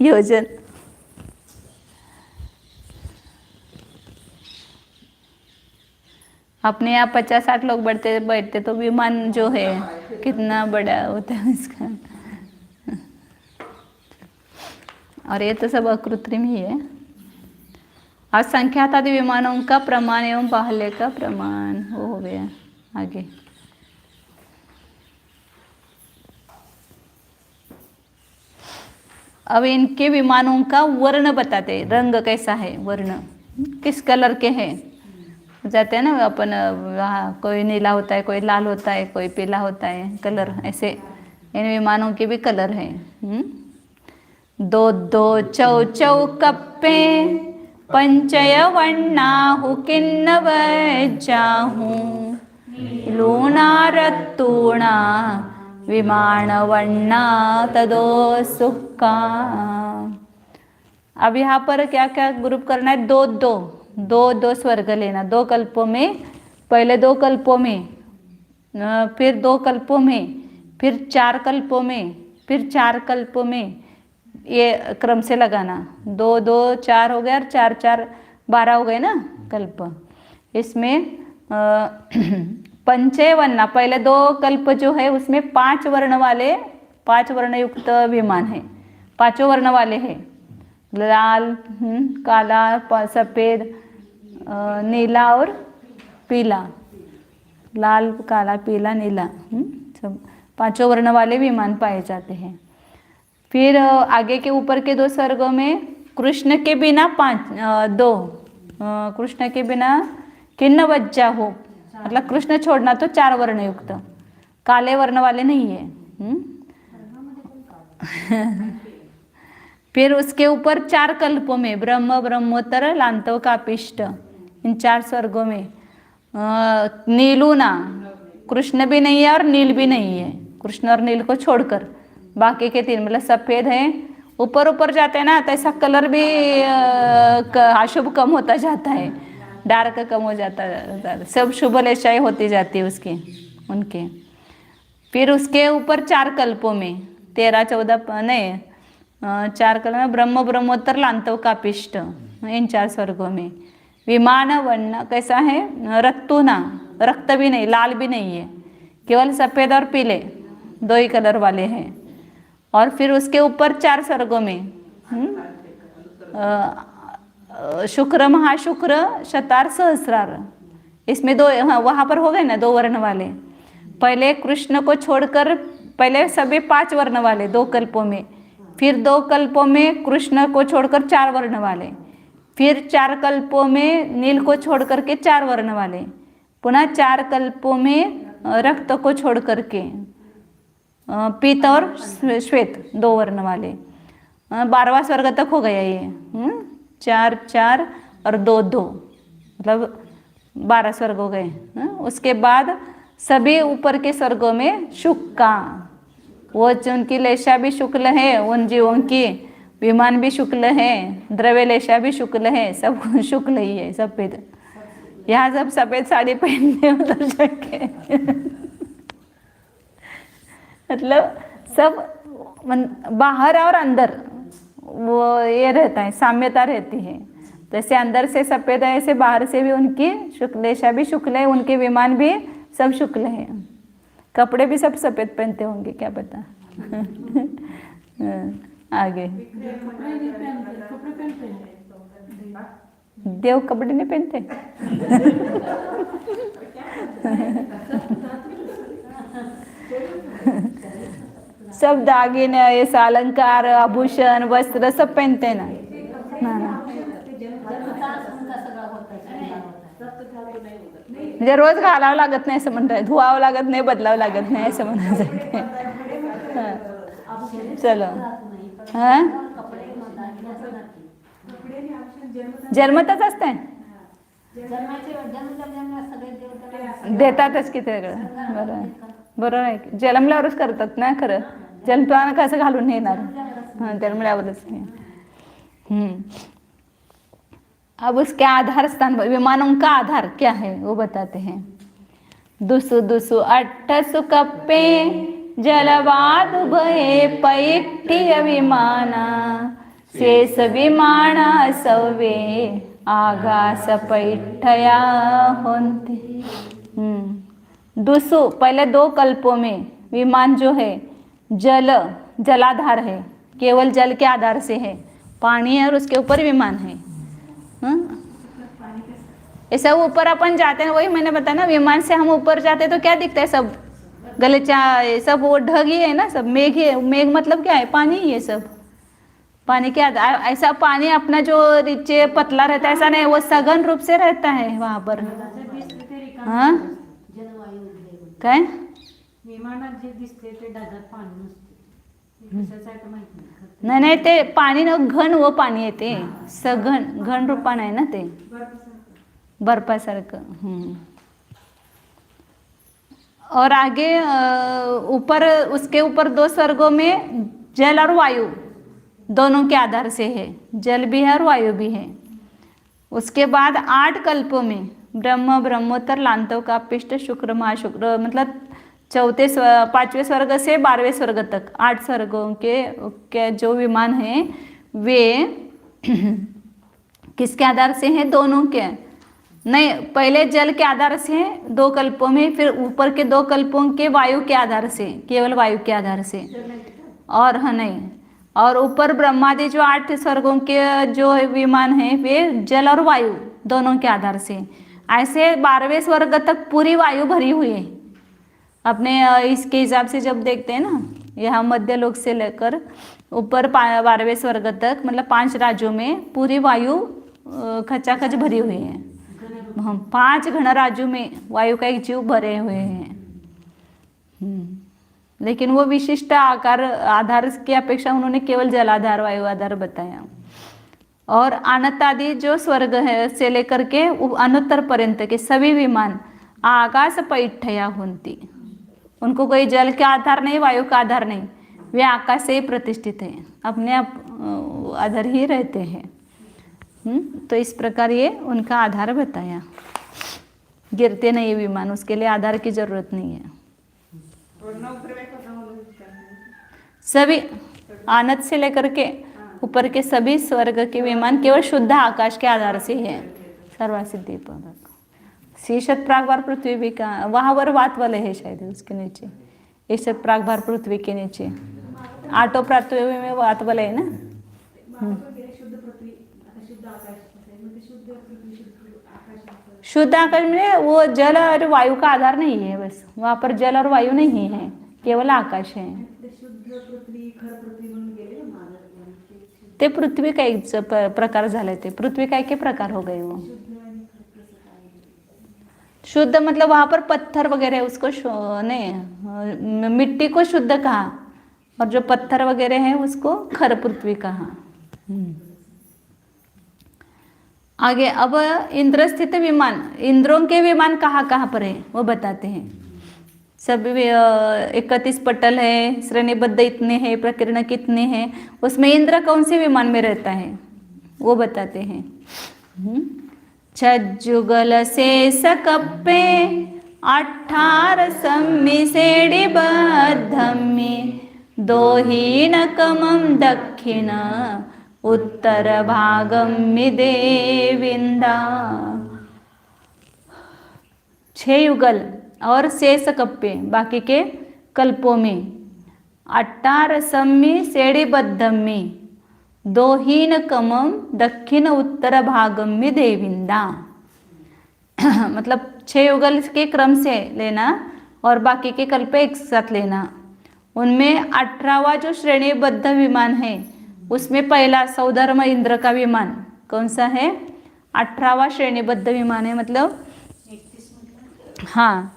योजन अपने यहाँ 50-60 लोग बैठते बैठते तो विमान जो है कितना बड़ा होता है इसका। और ये तो सब अकृत्रिम ही है। और संख्यात आदि विमानों का प्रमाण एवं बाहुल्य का प्रमाण वो हो गया। आगे अब इनके विमानों का वर्ण बताते, रंग कैसा है, वर्ण किस कलर के हैं। जाते हैं ना अपन वहाँ, कोई नीला होता है, कोई लाल होता है, कोई पीला होता है, कलर ऐसे इन विमानों के भी कलर हैं। दो दो चौ चौ कप्पे पंचय वन्नाहु किन्नव जाहू लूना रत्तूणा विमान वन्ना तदो सुक्का। अब यहाँ पर क्या क्या ग्रुप करना है, दो दो दो दो स्वर्ग लेना, दो कल्पों में, पहले दो कल्पों में, फिर दो कल्पों में, फिर 4 कल्पों में, फिर 4 कल्पों में, ये क्रम से लगाना। 2 2 4 हो गया और 4 4 12 हो गए ना कल्प। इसमें पंचय वर्ण, पहले 2 कल्प जो है उसमें 5 वर्ण वाले, 5 वर्ण युक्त विमान है, 5 वर्ण वाले हैं, लाल, काला, सफ़ेद, नीला और पीला, लाल काला पीला नीला, सब 5 वर्ण वाले विमान पाए जाते हैं। फिर आगे के ऊपर के 2 स्वर्गों में कृष्ण के बिना 2, कृष्ण के बिना किन्न वज्जा हो, मतलब कृष्ण छोड़ना तो 4 वर्ण युक्त, काले वर्ण वाले नहीं है। फिर उसके ऊपर 4 कल्पों में ब्रह्म, ब्रह्मोत्तर, लांतव, कापिष्ट, इन 4 स्वर्गों में नीलूना, कृष्ण भी नहीं है और नील भी नहीं है, कृष्ण और नील को छोड़कर बाकी के 3 मतलब सफ़ेद हैं। ऊपर ऊपर जाते हैं ना तो ऐसा कलर भी अशुभ कम होता जाता है, डार्क कम हो जाता है, सब शुभ लेशाएं होती जाती है उसकी उनके। फिर उसके ऊपर 4 कल्पों में 13 14 नहीं 4 कल्प में ब्रह्म, ब्रह्मोत्तर, लांतव, कापिष्ट, इन 4 स्वर्गों में विमान वर्ण कैसा है, रत्तूना, रक्त भी नहीं, लाल भी नहीं है, केवल सफ़ेद और पीले 2 ही कलर वाले हैं। और फिर उसके ऊपर 4 स्वर्गों में शुक्र, महाशुक्र, शतार, सहस्रार, इसमें 2 वहाँ पर हो गए ना 2 वर्ण वाले। पहले कृष्ण को छोड़कर पहले सभी 5 वर्ण वाले 2 कल्पों में, फिर 2 कल्पों में कृष्ण को छोड़कर 4 वर्ण वाले, फिर 4 कल्पों में नील को छोड़ करके 4 वर्ण वाले, पुनः 4 कल्पों में रक्त को छोड़ करके पीत और श्वेत 2 वर्ण वाले, 12वां स्वर्ग तक हो गया ये। 4 4 और 2 2 मतलब 12 स्वर्ग हो गए। उसके बाद सभी ऊपर के स्वर्गों में शुक्का, वो उनकी लेशा भी शुक्ल है, उन जीवों की विमान भी शुक्ल है, द्रव्य लेशा भी शुक्ल है, सब शुक्ल ही है, सफ़ेद। यहाँ सब सफ़ेद साड़ी पहनते उधर जाके मतलब सब बाहर और अंदर वो ये रहता है, साम्यता रहती है। जैसे अंदर से सफ़ेद है ऐसे बाहर से भी उनकी शुक्लेशा भी शुक्ल है, उनके विमान भी सब शुक्ल है, कपड़े भी सब सफ़ेद पहनते होंगे, क्या पता। आगे देव कपड़े नहीं पहनते सब दागिने, ऐसा अलंकार, आभूषण, वस्त्र सब पहनते ना। म्हणजे रोज घालावं लागत नाही असं म्हणताय, धुवावं लागत नाही, बदलावं लागत नाही असं म्हणायचं। चलो हां जन्मतच असते, देतातच की ते सगळं, बरोबर आहे, बरोबर आहे। जन्मल्यावरच करतात ना खरं, जन्मताना कसं घालून येणार, हां जन्मल्यावरच नाही। अब उसके आधार स्थान, विमानों का आधार क्या है वो बताते हैं। दुसु दुसु अट्ठसु कप्पे जलवाद भये पैठ्य विमाना शेष विमाना सवे आकाश पैठया होती। दूसु पहले 2 कल्पों में विमान जो है जलाधार है, केवल जल के आधार से है, पानी है और उसके ऊपर विमान है। ऐसा ऊपर अपन जाते हैं, वही मैंने बताया ना, विमान से हम ऊपर जाते हैं तो क्या दिखता है, सब गलीचा सब वो ढग ही है ना, सब मेघ ही है। मेघ मतलब क्या है, पानी ही है, सब पानी के आधार। ऐसा पानी अपना जो नीचे पतला रहता है ऐसा नहीं, वो सघन रूप से रहता है वहां पर। हाँ काय विमानात जे दिसते ते ढगात पाणी नसते, कशाचं आहे का माहित नाही। नाही नाही, ते पाणी न घन वो पाणी आहे ते सघन, घन रूपान आहे ना ते बर्फासारखं। और आगे ऊपर उसके ऊपर 2 स्वर्गों में जल और वायु दोनों के आधार से है, जल भी है और वायु भी है। उसके बाद 8 कल्पों में ब्रह्म, ब्रह्मोत्तर, लांतोकापिष्ट, शुक्र, महाशुक्र, मतलब 5वें स्वर्ग से 12वें स्वर्ग तक 8 स्वर्गों के जो विमान हैं वे किसके आधार से हैं, दोनों के नहीं, पहले जल के आधार से 2 कल्पों में, फिर ऊपर के 2 कल्पों के वायु के आधार से, केवल वायु के आधार से। और हाँ नहीं, और ऊपर ब्रह्मादि जो 8 स्वर्गों के जो विमान हैं वे जल और वायु दोनों के आधार से। ऐसे 12वें स्वर्ग तक पूरी वायु भरी हुई है अपने इसके हिसाब से। जब देखते हैं ना, यहाँ मध्य लोक से लेकर ऊपर 12वें स्वर्ग तक, मतलब 5 राज्यों में पूरी वायु खचाखच भरी हुई है। हम 5 घन राज्यों में वायु का एक जीव भरे हुए हैं। लेकिन वो विशिष्ट आकार आधार की अपेक्षा उन्होंने केवल जलाधार, वायु आधार बताया। और अनंत आदि जो स्वर्ग है से लेकर के अनुत्तर पर्यंत के सभी विमान आकाश पैठया होती, उनको कोई जल का आधार नहीं, वायु का आधार नहीं, वे आकाश से ही प्रतिष्ठित हैं, अपने आप आधार ही रहते हैं। तो इस प्रकार ये उनका आधार बताया। गिरते नहीं विमान, उसके लिए आधार की जरूरत नहीं है। सभी आनंद से लेकर के ऊपर के सभी स्वर्ग के विमान केवल शुद्ध आकाश के आधार से है। सर्वसिद्धि पदक शीर्षत प्रागभार पृथ्वी भी का वहाँ पर वात वाले है शायद उसके नीचे, ईशत प्रागभार पृथ्वी के नीचे 8 पृथ्वी में वात वाले है ना। शुद्ध आकाश में वो जल और वायु का आधार नहीं है, बस वहाँ पर जल और वायु नहीं है, केवल आकाश है। ते पृथ्वी काय प्रकार झाले, ते पृथ्वी काय के प्रकार हो गए वो। शुद्ध मतलब वहाँ पर पत्थर वगैरह उसको नहीं, मिट्टी को शुद्ध कहा, और जो पत्थर वगैरह है उसको खर पृथ्वी कहा। आगे अब इंद्र स्थित विमान, इंद्रों के विमान कहाँ कहाँ पर है वो बताते हैं। सब 31 पटल है, श्रेणीबद्ध इतने हैं, प्रकीर्ण कितने हैं, उसमें इंद्र कौन से विमान में रहता है वो बताते हैं। छज्जुगल शेष कप्पे 18 सम्मि सेड़ी बद्धम्मि दोहीनकमं दक्षिण उत्तर भागम्मि देविंदा। 6 युगल और शेष कप्पे बाकी के कल्पों में 18 सम्मि सेड़ी बद्धम्मि दोहीन कमम दक्षिण उत्तर भागम्मि देविंदा। मतलब 6 युगल के क्रम से लेना और बाकी के कल्प एक साथ लेना। उनमें 18वां जो श्रेणीबद्ध विमान है उसमें पहला सौधर्म इंद्र का विमान कौन सा है, 18वां श्रेणीबद्ध विमान है। मतलब हाँ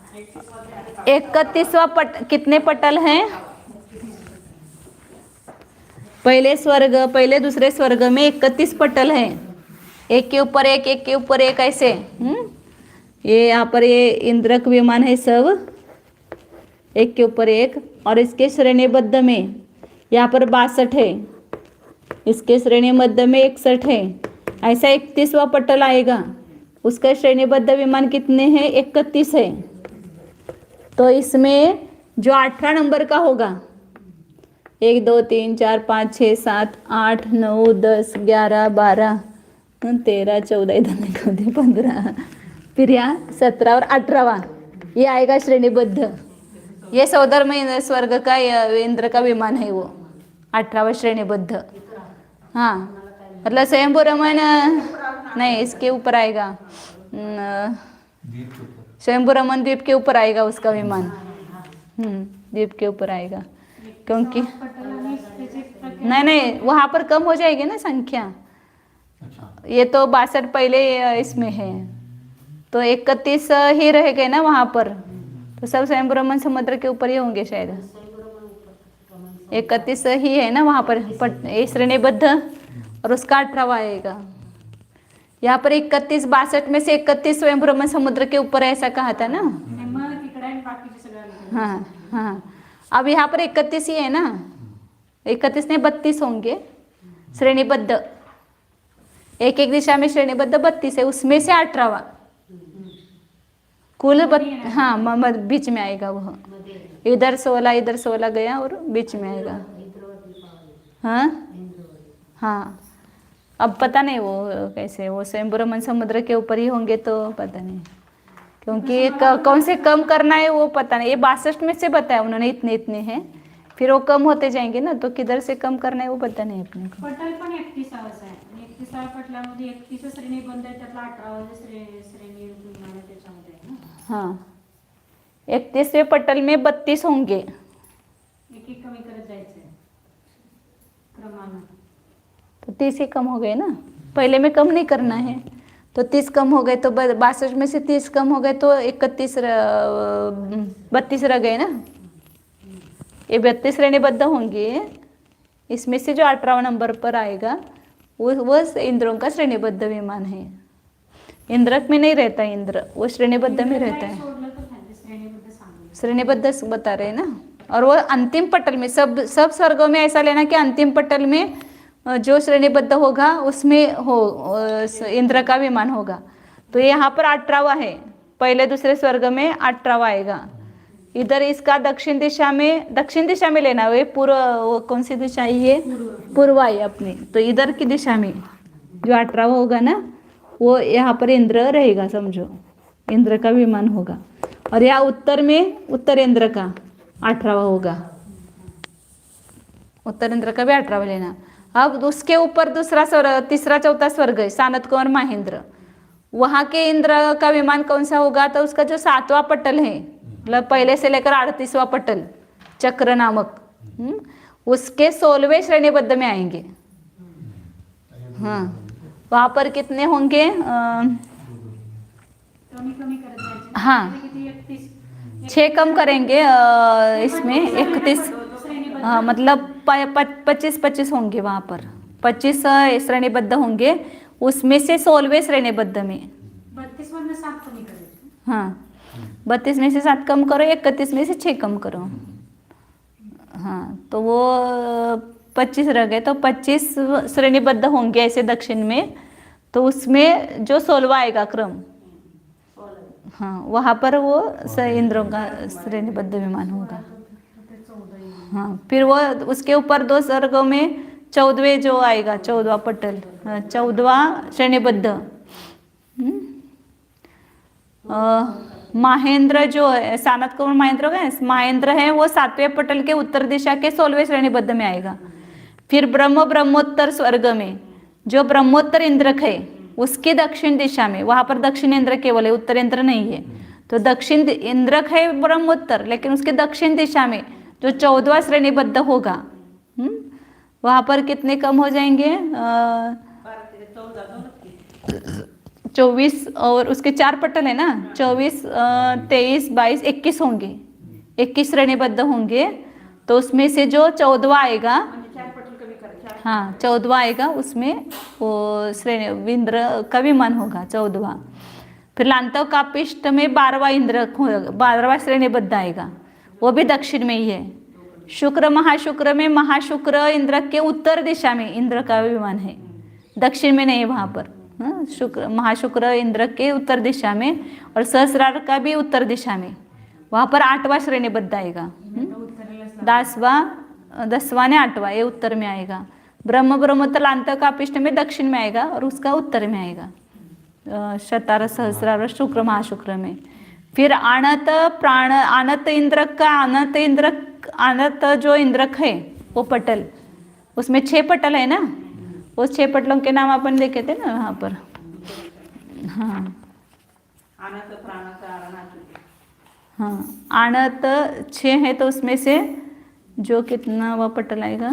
31वां कितने पटल हैं, पहले स्वर्ग पहले दूसरे स्वर्ग में 31 पटल हैं, एक के ऊपर एक, एक के ऊपर एक ऐसे। ये यहाँ पर ये इंद्रक विमान है सब एक के ऊपर एक, और इसके श्रेणीबद्ध में यहाँ पर 62 है, इसके श्रेणीबद्ध में 61 है, ऐसा 31वां पटल आएगा। उसका श्रेणीबद्ध विमान कितने हैं, 31 है। तो इसमें जो 18 नंबर का होगा 1 2 3 4 5 6 7 8 9 10 11 12 13, 14 इधर लिखो दे, 15, फिर यहाँ 17 और 18वां ये आएगा श्रेणीबद्ध। ये सौधर्म स्वर्ग का इंद्र का विमान है वो, 18वां श्रेणीबद्ध। हाँ मतलब स्वयंभू रमन नहीं, इसके ऊपर आएगा, दीप के ऊपर। स्वयंभू रमन द्वीप के ऊपर आएगा उसका विमान। द्वीप के ऊपर आएगा, क्योंकि पटल आणि त्याचे प्रकीर्ण नहीं वहाँ पर कम हो जाएगी ना संख्या। अच्छा, ये तो 62 पहले इसमें है, तो 31 ही रह गए ना वहाँ पर, तो सब स्वयं ब्रह्मन समुद्र के ऊपर ही होंगे शायद। 31 ही है ना वहाँ पर ये श्रेणीबद्ध, और उसका 18वां आएगा। यहाँ पर 31 62 में से 31 स्वयं ब्रह्मन समुद्र के ऊपर है, ऐसा कहा था ना। मग तिकडे आणि बाकीचे सगळ्या हाँ हाँ, अब यहाँ पर 31 ही है ना, 31 नहीं 32 होंगे श्रेणीबद्ध, एक एक दिशा में श्रेणीबद्ध 32 है, उसमें से 18वां कुल हाँ बीच में आएगा वह, इधर 16 गया और बीच में आएगा। हाँ हाँ, अब पता नहीं वो कैसे, वो स्वयं ब्रह्मन समुद्र के ऊपर ही होंगे तो पता नहीं, क्योंकि कौन से कम करना है वो पता नहीं। ये 62 में से बताया उन्होंने इतने इतने हैं, फिर वो कम होते जाएंगे ना, तो किधर से कम करना है वो पता नहीं अपने को। पटल पण 31वाच आहे, 31व्या पटलामध्ये 31 श्रेणीबद्ध आहे, त्यातला 18वां श्रेणी विमान आहे त्याच्यामध्ये आहे ना। हाँ 31वें पटल में 32 होंगे, एक एक कमी करत जायचंय क्रमानं। तो 30 ही कम हो गए ना, पहले में कम नहीं करना है, तो 30 कम हो गए, तो 62 में से 30 कम हो गए, तो 32 रह गए ना। ये 32 श्रेणीबद्ध होंगे, इसमें से जो 18वां नंबर पर आएगा वो इंद्रों का श्रेणीबद्ध विमान है। इंद्रक में नहीं रहता इंद्र, वो श्रेणीबद्ध में रहता है। सोडलं तर खाली श्रेणीबद्ध सांगू। श्रेणीबद्ध बता रहे हैं ना। और वो अंतिम पटल में सब स्वर्गों में ऐसा लेना कि अंतिम पटल में जो श्रेणीबद्ध होगा उसमें इंद्र का विमान होगा। तो यहाँ पर 18वां है, पहले दूसरे स्वर्ग में 18वां आएगा। इधर इसका दक्षिण दिशा में लेना है, पूर्व, वो कौन सी दिशा है ये, पूर्व है अपनी, तो इधर की दिशा में जो 18वां होगा ना, वो यहाँ पर इंद्र रहेगा, समझो इंद्र का विमान होगा। और यहाँ उत्तर में उत्तर इंद्र का 18वां होगा, उत्तर इंद्र का भी 18वां लेना। अब उसके ऊपर दूसरा स्वर्ग, तीसरा चौथा स्वर्ग है सानद कुंवर महेंद्र, वहाँ के इंद्र का विमान कौन सा होगा, तो उसका जो 7वां पटल है, मतलब पहले से लेकर 38वां पटल चक्र नामक, उसके 16वें श्रेणीबद्ध में आएंगे। हाँ वहाँ पर कितने होंगे, कमी कमी करत जायचे। हाँ किती 31 6 कम करेंगे इसमें 31, हाँ मतलब 25 होंगे वहाँ पर, 25 श्रेणीबद्ध होंगे, उसमें से 16वें श्रेणीबद्ध में। 32 मधनं 7 कमी करायचे। हाँ 32 में से 7 कम करो, 31 में से 6 कम करो। हाँ तो वो 25 रह गए, तो 25 श्रेणीबद्ध होंगे ऐसे दक्षिण में, तो उसमें जो 16वां आएगा क्रम, हाँ वहाँ पर वो इंद्रों का श्रेणीबद्ध विमान होगा। हाँ फिर वो उसके ऊपर 2 स्वर्गों में 14वें जो आएगा, 14वां पटल, 14वां श्रेणीबद्ध। महेंद्र जो है, सानद कुंवर महेंद्र है, वो 7वें पटल के उत्तर दिशा के 16वें श्रेणीबद्ध में आएगा। फिर ब्रह्मोत्तर स्वर्ग में जो ब्रह्मोत्तर इंद्रक है, उसकी दक्षिण दिशा में, वहाँ पर दक्षिण इंद्र केवल है, उत्तर इंद्र नहीं है, तो दक्षिण इंद्रक है ब्रह्मोत्तर, लेकिन उसके दक्षिण दिशा में जो 14वां श्रेणीबद्ध होगा, वहाँ पर कितने कम हो जाएंगे, 24, और उसके 4 पटल है ना, 24 23 22 21 होंगे, 21 श्रेणीबद्ध होंगे, तो उसमें से जो 14वां आएगा, हाँ 14वां आएगा, उसमें वो श्रेणी इंद्र का विमान होगा 14वां। फिर लांतव कापिष्ट में 12वां इंद्र, 12वां श्रेणीबद्ध आएगा, वो भी दक्षिण में ही है। शुक्र महाशुक्र में महाशुक्र इंद्र के उत्तर दिशा में इंद्र का विमान है, दक्षिण में नहीं है वहाँ पर। हाँ शुक्र महाशुक्र इंद्र के उत्तर दिशा में, और सहस्रार का भी उत्तर दिशा में, वहाँ पर 8वां श्रेणीबद्ध आएगा। 10वां ने 8वां ये उत्तर में आएगा। ब्रह्म ब्रह्मतलांत का पिष्ट में दक्षिण में आएगा और उसका उत्तर में आएगा, शतार सहस्रार शुक्र महाशुक्र में। फिर आणत प्राण आणत इंद्रक का आणत जो इंद्रक है वो पटल, उसमें 6 पटल है ना, उस 6 पटलों के नाम अपन देखे थे ना वहाँ पर। हाँ हाँ, आणत 6 है तो उसमें से जो कितना वह पटल आएगा,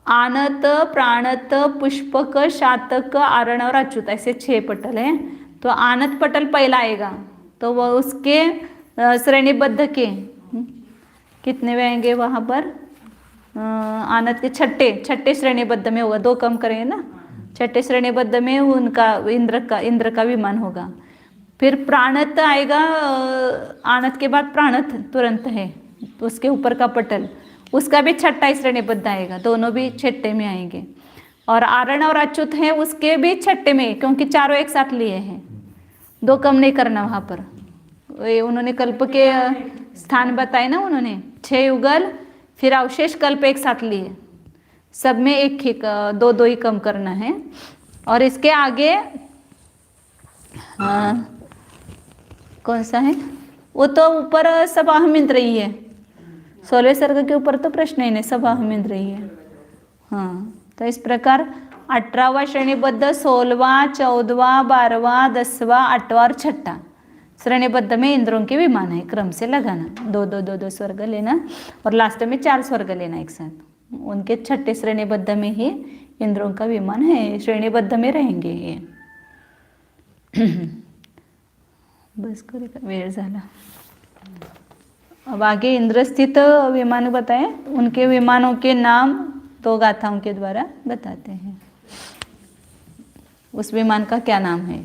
आणत प्राणत पुष्पक शातक आरण और अच्युत, ऐसे 6 पटल हैं। तो आणत पटल पहला आएगा तो वह उसके श्रेणीबद्ध के कितने में आएंगे वहाँ पर, आणत के छठे श्रेणीबद्ध में होगा, 2 कम करेंगे ना, छठे श्रेणीबद्ध में उनका इंद्र का विमान होगा। फिर प्राणत आएगा, आणत के बाद प्राणत तुरंत है तो उसके ऊपर का पटल, उसका भी 6ठा श्रेणीबद्ध आएगा, दोनों भी 6ठे में आएंगे। और आरण और अच्युत है उसके भी 6ठे में, क्योंकि चारों एक साथ लिए हैं, 2 कम नहीं करना वहाँ पर। उन्होंने कल्प के स्थान बताए ना उन्होंने, 6 युगल फिर अवशेष कल्प एक साथ लिए, सब में 1-2 ही कम करना है। और इसके आगे कौन सा है, वो तो ऊपर सब अहम इंद्र ही है, 16वें सर्ग के ऊपर तो प्रश्न ही नहीं, सब अहम इंद्र ही है। हाँ, तो इस प्रकार 18वां श्रेणीबद्ध, 16वां, 14वां, 12वां, 10वां, 8वां और 6ठा श्रेणीबद्ध में इंद्रों के विमान है, क्रम से लगाना, 2-2 स्वर्ग लेना और लास्ट में 4 स्वर्ग लेना एक साथ। उनके 6ठे श्रेणीबद्ध में ही इंद्रों का विमान है, श्रेणीबद्ध में रहेंगे ये। बस करेगा, वेळ झाला। अब आगे इंद्रस्थित विमान बताए, उनके विमानों के नाम 2 गाथाओं के द्वारा बताते हैं। उस विमान का क्या नाम है?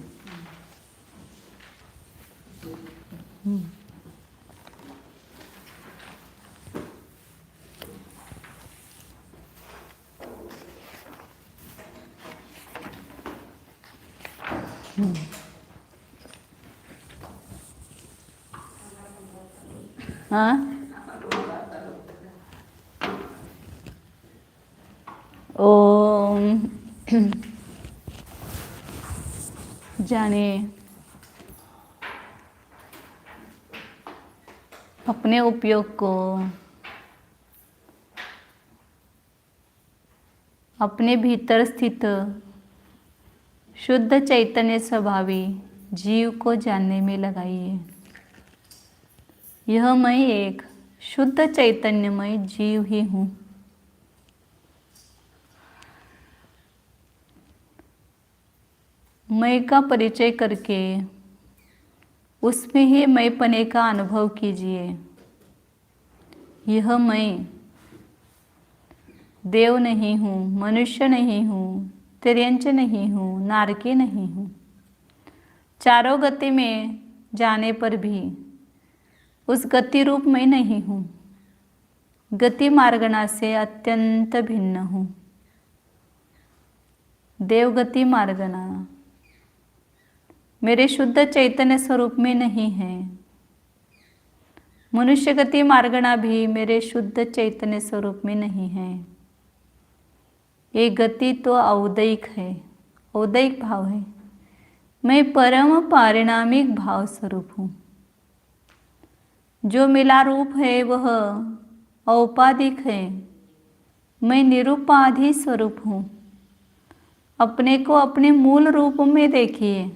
हाँ, ओम जाने अपने उपयोग को अपने भीतर स्थित शुद्ध चैतन्य स्वभावी जीव को जानने में लगाइए। यह मैं एक शुद्ध चैतन्यमय जीव ही हूँ। मैं का परिचय करके उसमें ही मैंपने का अनुभव कीजिए। यह मैं देव नहीं हूँ, मनुष्य नहीं हूँ, तिर्यंच नहीं हूँ, नारकी नहीं हूँ। चारों गति में जाने पर भी उस गति रूप में नहीं हूँ। गति मार्गणा से अत्यंत भिन्न हूँ। देवगति मार्गणा मेरे शुद्ध चैतन्य स्वरूप में नहीं है। मनुष्य गति मार्गणा भी मेरे शुद्ध चैतन्य स्वरूप में नहीं है। ये गति तो औदैक है, औदैक भाव है। मैं परम पारिणामिक भाव स्वरूप हूँ। जो मिला रूप है वह औपाधिक है। मैं निरूपाधि स्वरूप हूँ। अपने को अपने मूल रूप में देखिए।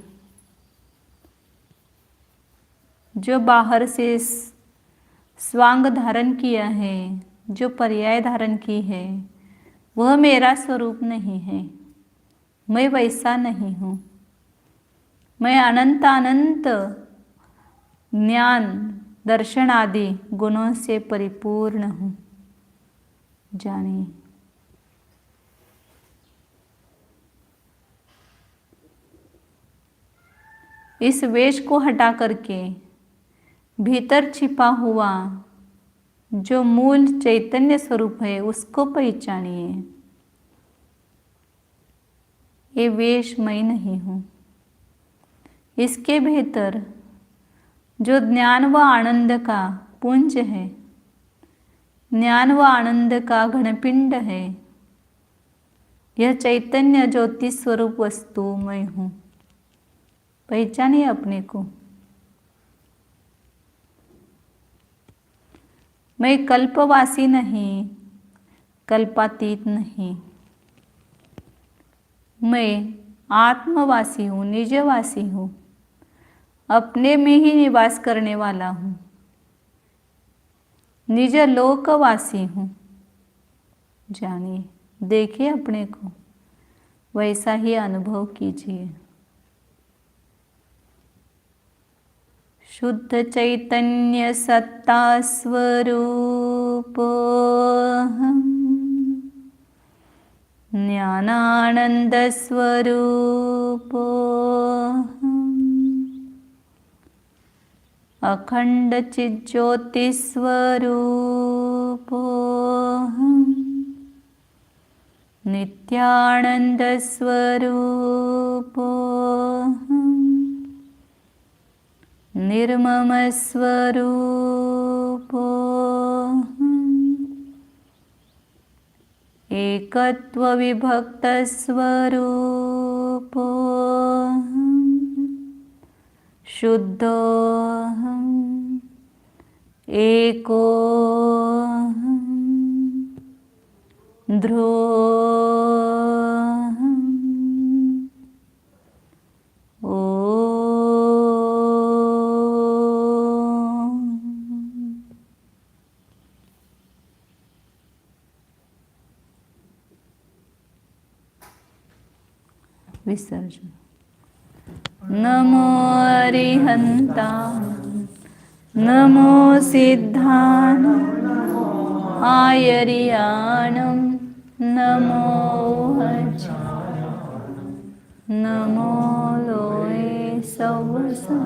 जो बाहर से स्वांग धारण किया है, जो पर्याय धारण की है, वह मेरा स्वरूप नहीं है। मैं वैसा नहीं हूँ। मैं अनंत अनंत ज्ञान दर्शन आदि गुणों से परिपूर्ण हूँ। जानिए। इस वेश को हटा करके भीतर छिपा हुआ जो मूल चैतन्य स्वरूप है उसको पहचानिए। ये वेश मैं नहीं हूँ। इसके भीतर जो ज्ञान व आनंद का पुंज है, ज्ञान व आनंद का घनपिंड है, यह चैतन्य ज्योति स्वरूप वस्तु मैं हूँ। पहचानिए अपने को। मैं कल्पवासी नहीं, कल्पातीत नहीं। मैं आत्मवासी हूँ, निजवासी हूँ, अपने में ही निवास करने वाला हूँ, निज लोकवासी हूँ। जानिए, देखिए अपने को, वैसा ही अनुभव कीजिए। शुद्ध चैतन्य सत्ता स्वरूप ज्ञानानंद स्वरूप अखंड चिज्योति स्वरूप नित्यानंद स्वरूप निर्मम स्वरूप एकत्व विभक्त स्वरूप शुद्धोऽहं एकोऽहं ध्रुवोऽहं विसर्जन। नमो अरिहंता, नमो सिद्धान आयरियाणं, नमो हचार, नमो लोये सवसा।